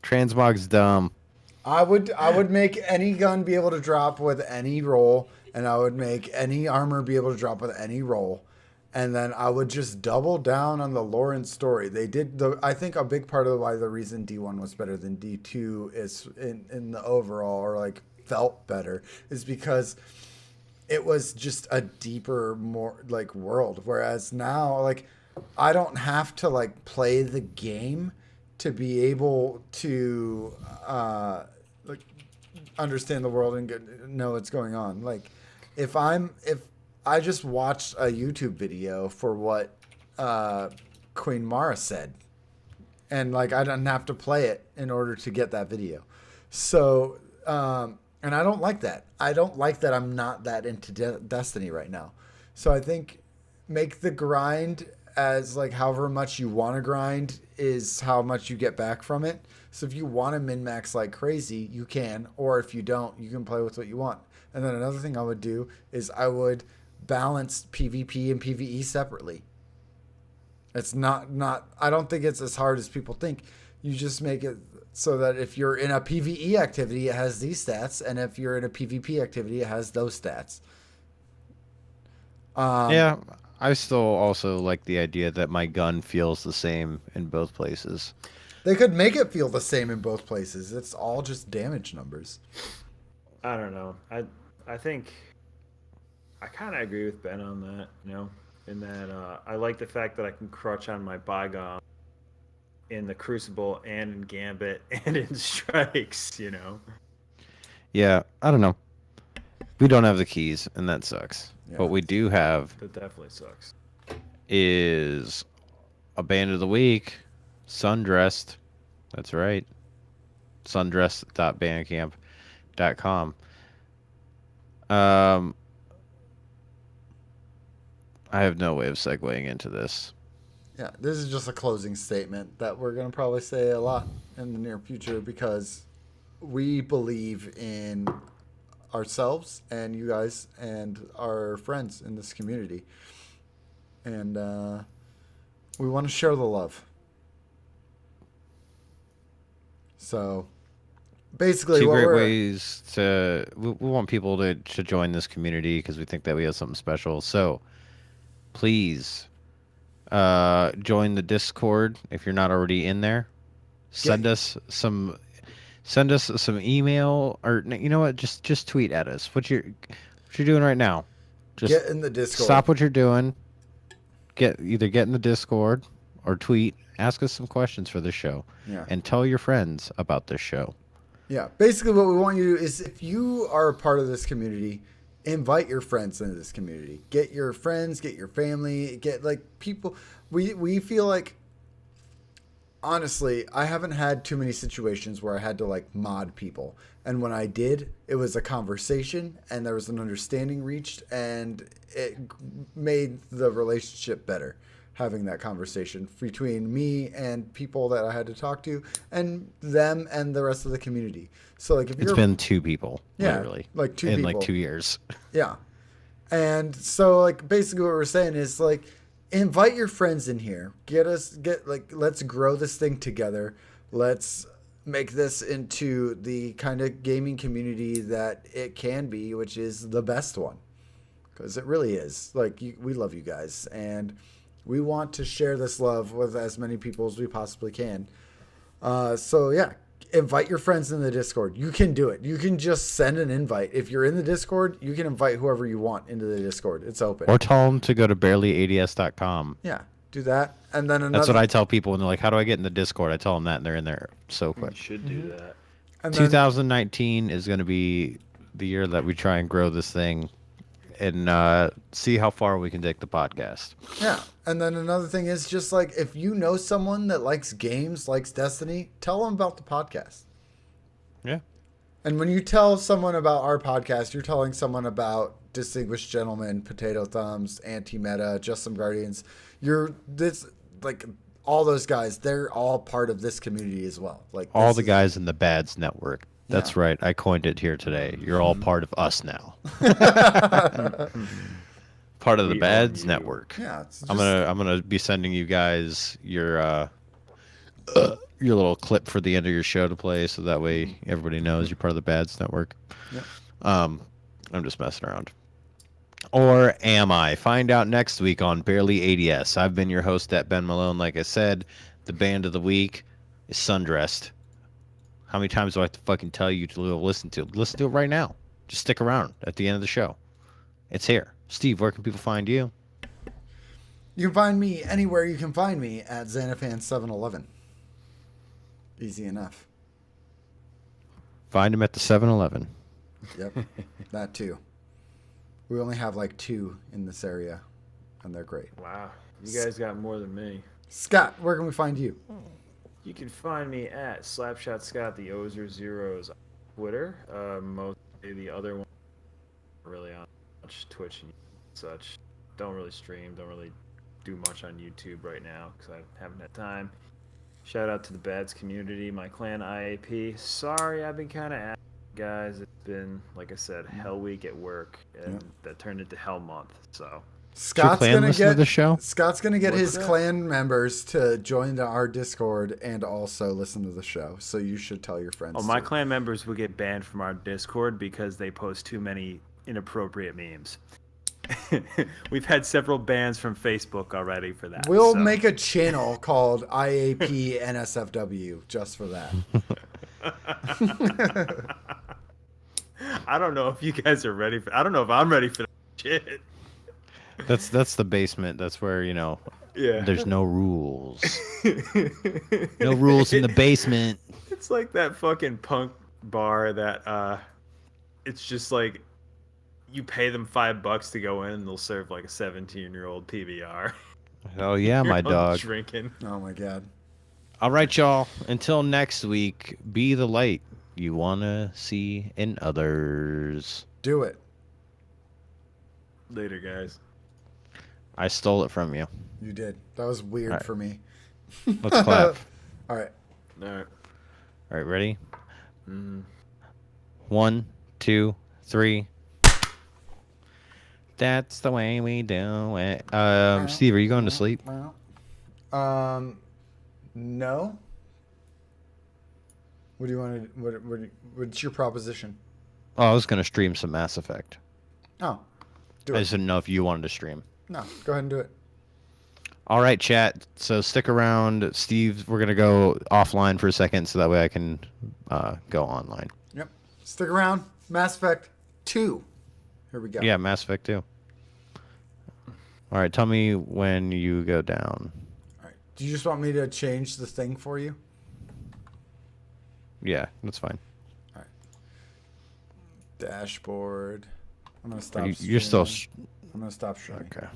Transmog's dumb. I would make any gun be able to drop with any roll, and I would make any armor be able to drop with any roll, and then I would just double down on the lore and story. They did the. I think a big part of why the reason D1 was better than D2 is in the overall or like felt better is because it was just a deeper, more like world. Whereas now, like, I don't have to like play the game to be able to like understand the world and know what's going on. Like, if I just watched a YouTube video for what Queen Mara said, and like I didn't have to play it in order to get that video. So, and I don't like that. I don't like that I'm not that into Destiny right now. So I think make the grind as like however much you want to grind is how much you get back from it. So if you want to min max like crazy, you can, or if you don't, you can play with what you want. And then another thing I would do is I would balance PvP and PvE separately. It's not I don't think it's as hard as people think. You just make it so that if you're in a PvE activity, it has these stats, and if you're in a PvP activity, it has those stats. Yeah, I still also like the idea that my gun feels the same in both places. They could make it feel the same in both places. It's all just damage numbers. I don't know. I think I kind of agree with Ben on that. You know, in that I like the fact that I can crutch on my bygone in the Crucible and in Gambit and in Strikes. You know. Yeah, I don't know. We don't have the keys, and that sucks. Yeah. What we do have That definitely sucks. is a band of the week, Sundressed. That's right. Sundressed.bandcamp.com. I have no way of segueing into this. Yeah, this is just a closing statement that we're going to probably say a lot in the near future because we believe in ourselves and you guys and our friends in this community. And we want to share the love. So basically, Two what great we're ways to we want people to join this community because we think that we have something special. So please join the Discord if you're not already in there. Send us some email, or you know what, just tweet at us what you're doing right now. Just get in the Discord. stop what you're doing, get in the Discord or tweet, ask us some questions for the show, Yeah. and tell your friends about this show. Yeah, basically what we want you to do is if you are a part of this community, invite your friends into this community. Get your friends, get your family, get like people. We feel like, honestly, I haven't had too many situations where I had to like mod people. And when I did, it was a conversation and there was an understanding reached and it made the relationship better. Having that conversation between me and people that I had to talk to and them and the rest of the community. So like if It's you're been two people, Yeah, literally, like two in people. like 2 years. Yeah. And so like basically what we're saying is like invite your friends in here. Let's grow this thing together. Let's make this into the kind of gaming community that it can be, which is the best one. because it really is. Like, we love you guys, and we want to share this love with as many people as we possibly can. So yeah, invite your friends in the Discord. You can do it. You can just send an invite. If you're in the Discord, you can invite whoever you want into the Discord. It's open. Or tell them to go to BarelyADS.com. Yeah, do that. And then another. That's what I tell people when they're like, how do I get in the Discord? I tell them that, and they're in there so quick. You should do that. And then, 2019 is going to be the year that we try and grow this thing and see how far we can take the podcast. yeah. And then another thing is just like, if you know someone that likes games, likes Destiny, tell them about the podcast. Yeah. And when you tell someone about our podcast, you're telling someone about Distinguished Gentlemen, Potato Thumbs, Anti-Meta, Just Some Guardians. Like, all those guys, they're all part of this community as well. Like, All the guys in the BADS network. That's right. I coined it here today. You're all part of us now. Part of the BADS network. Yeah, it's just, I'm gonna be sending you guys your little clip for the end of your show to play, so that way everybody knows you're part of the BADS network. Yeah. I'm just messing around. Or am I? Find out next week on BarelyADS. I've been your host, at Ben Malone. Like I said, the band of the week is Sundressed. How many times do I have to fucking tell you to listen to it? Listen to it right now. Just stick around at the end of the show. It's here. Steve, where can people find you? You can find me anywhere you can find me at Xanafan711. Easy enough. Find him at the 7-Eleven. Yep, that too. We only have like 2 in this area, and they're great. Wow. You guys got more than me. Scott, where can we find you? You can find me at Slapshot Scott, the Ozer Zeros on Twitter. Mostly the other one, really on much Twitch and such. Don't really stream, don't really do much on YouTube right now because I haven't had time. Shout out to the BADS community, my clan IAP. Sorry, I've been kind of guys. It's been, like I said, hell week at work, and that turned into hell month. So Scott's gonna to the show? Scott's gonna get What's his that? clan members to join our Discord and also listen to the show. So you should tell your friends. Oh, my too. clan members will get banned from our Discord because they post too many inappropriate memes. We've had several bans from Facebook already for that. We'll so. make a channel called IAP NSFW just for that. I don't know if you guys are ready for. I don't know if I'm ready for that shit. That's the basement. That's where, Yeah. there's no rules. No rules in the basement. It's like that fucking punk bar that it's just like you pay them $5 to go in and they'll serve like a 17-year-old PBR. Oh yeah, my You're all dog. drinking. Oh my god. All right, y'all. Until next week, be the light you want to see in others. Do it. Later, guys. I stole it from you. You did. That was weird All right. for me. Let's clap. All right. All right. All right, ready? Mm. 1, 2, 3. That's the way we do it. Steve, are you going to sleep? No. What do you want to? What's your proposition? Oh, I was going to stream some Mass Effect. Oh, do I it. just didn't know if you wanted to stream. No, go ahead and do it. All right, chat. So stick around. Steve, we're going to go offline for a second so that way I can go online. Yep. Stick around. Mass Effect 2. Here we go. Yeah, Mass Effect 2. All right, tell me when you go down. All right. Do you just want me to change the thing for you? Yeah, that's fine. All right. Dashboard. I'm gonna stop. You're still... I'm gonna stop streaming. Okay.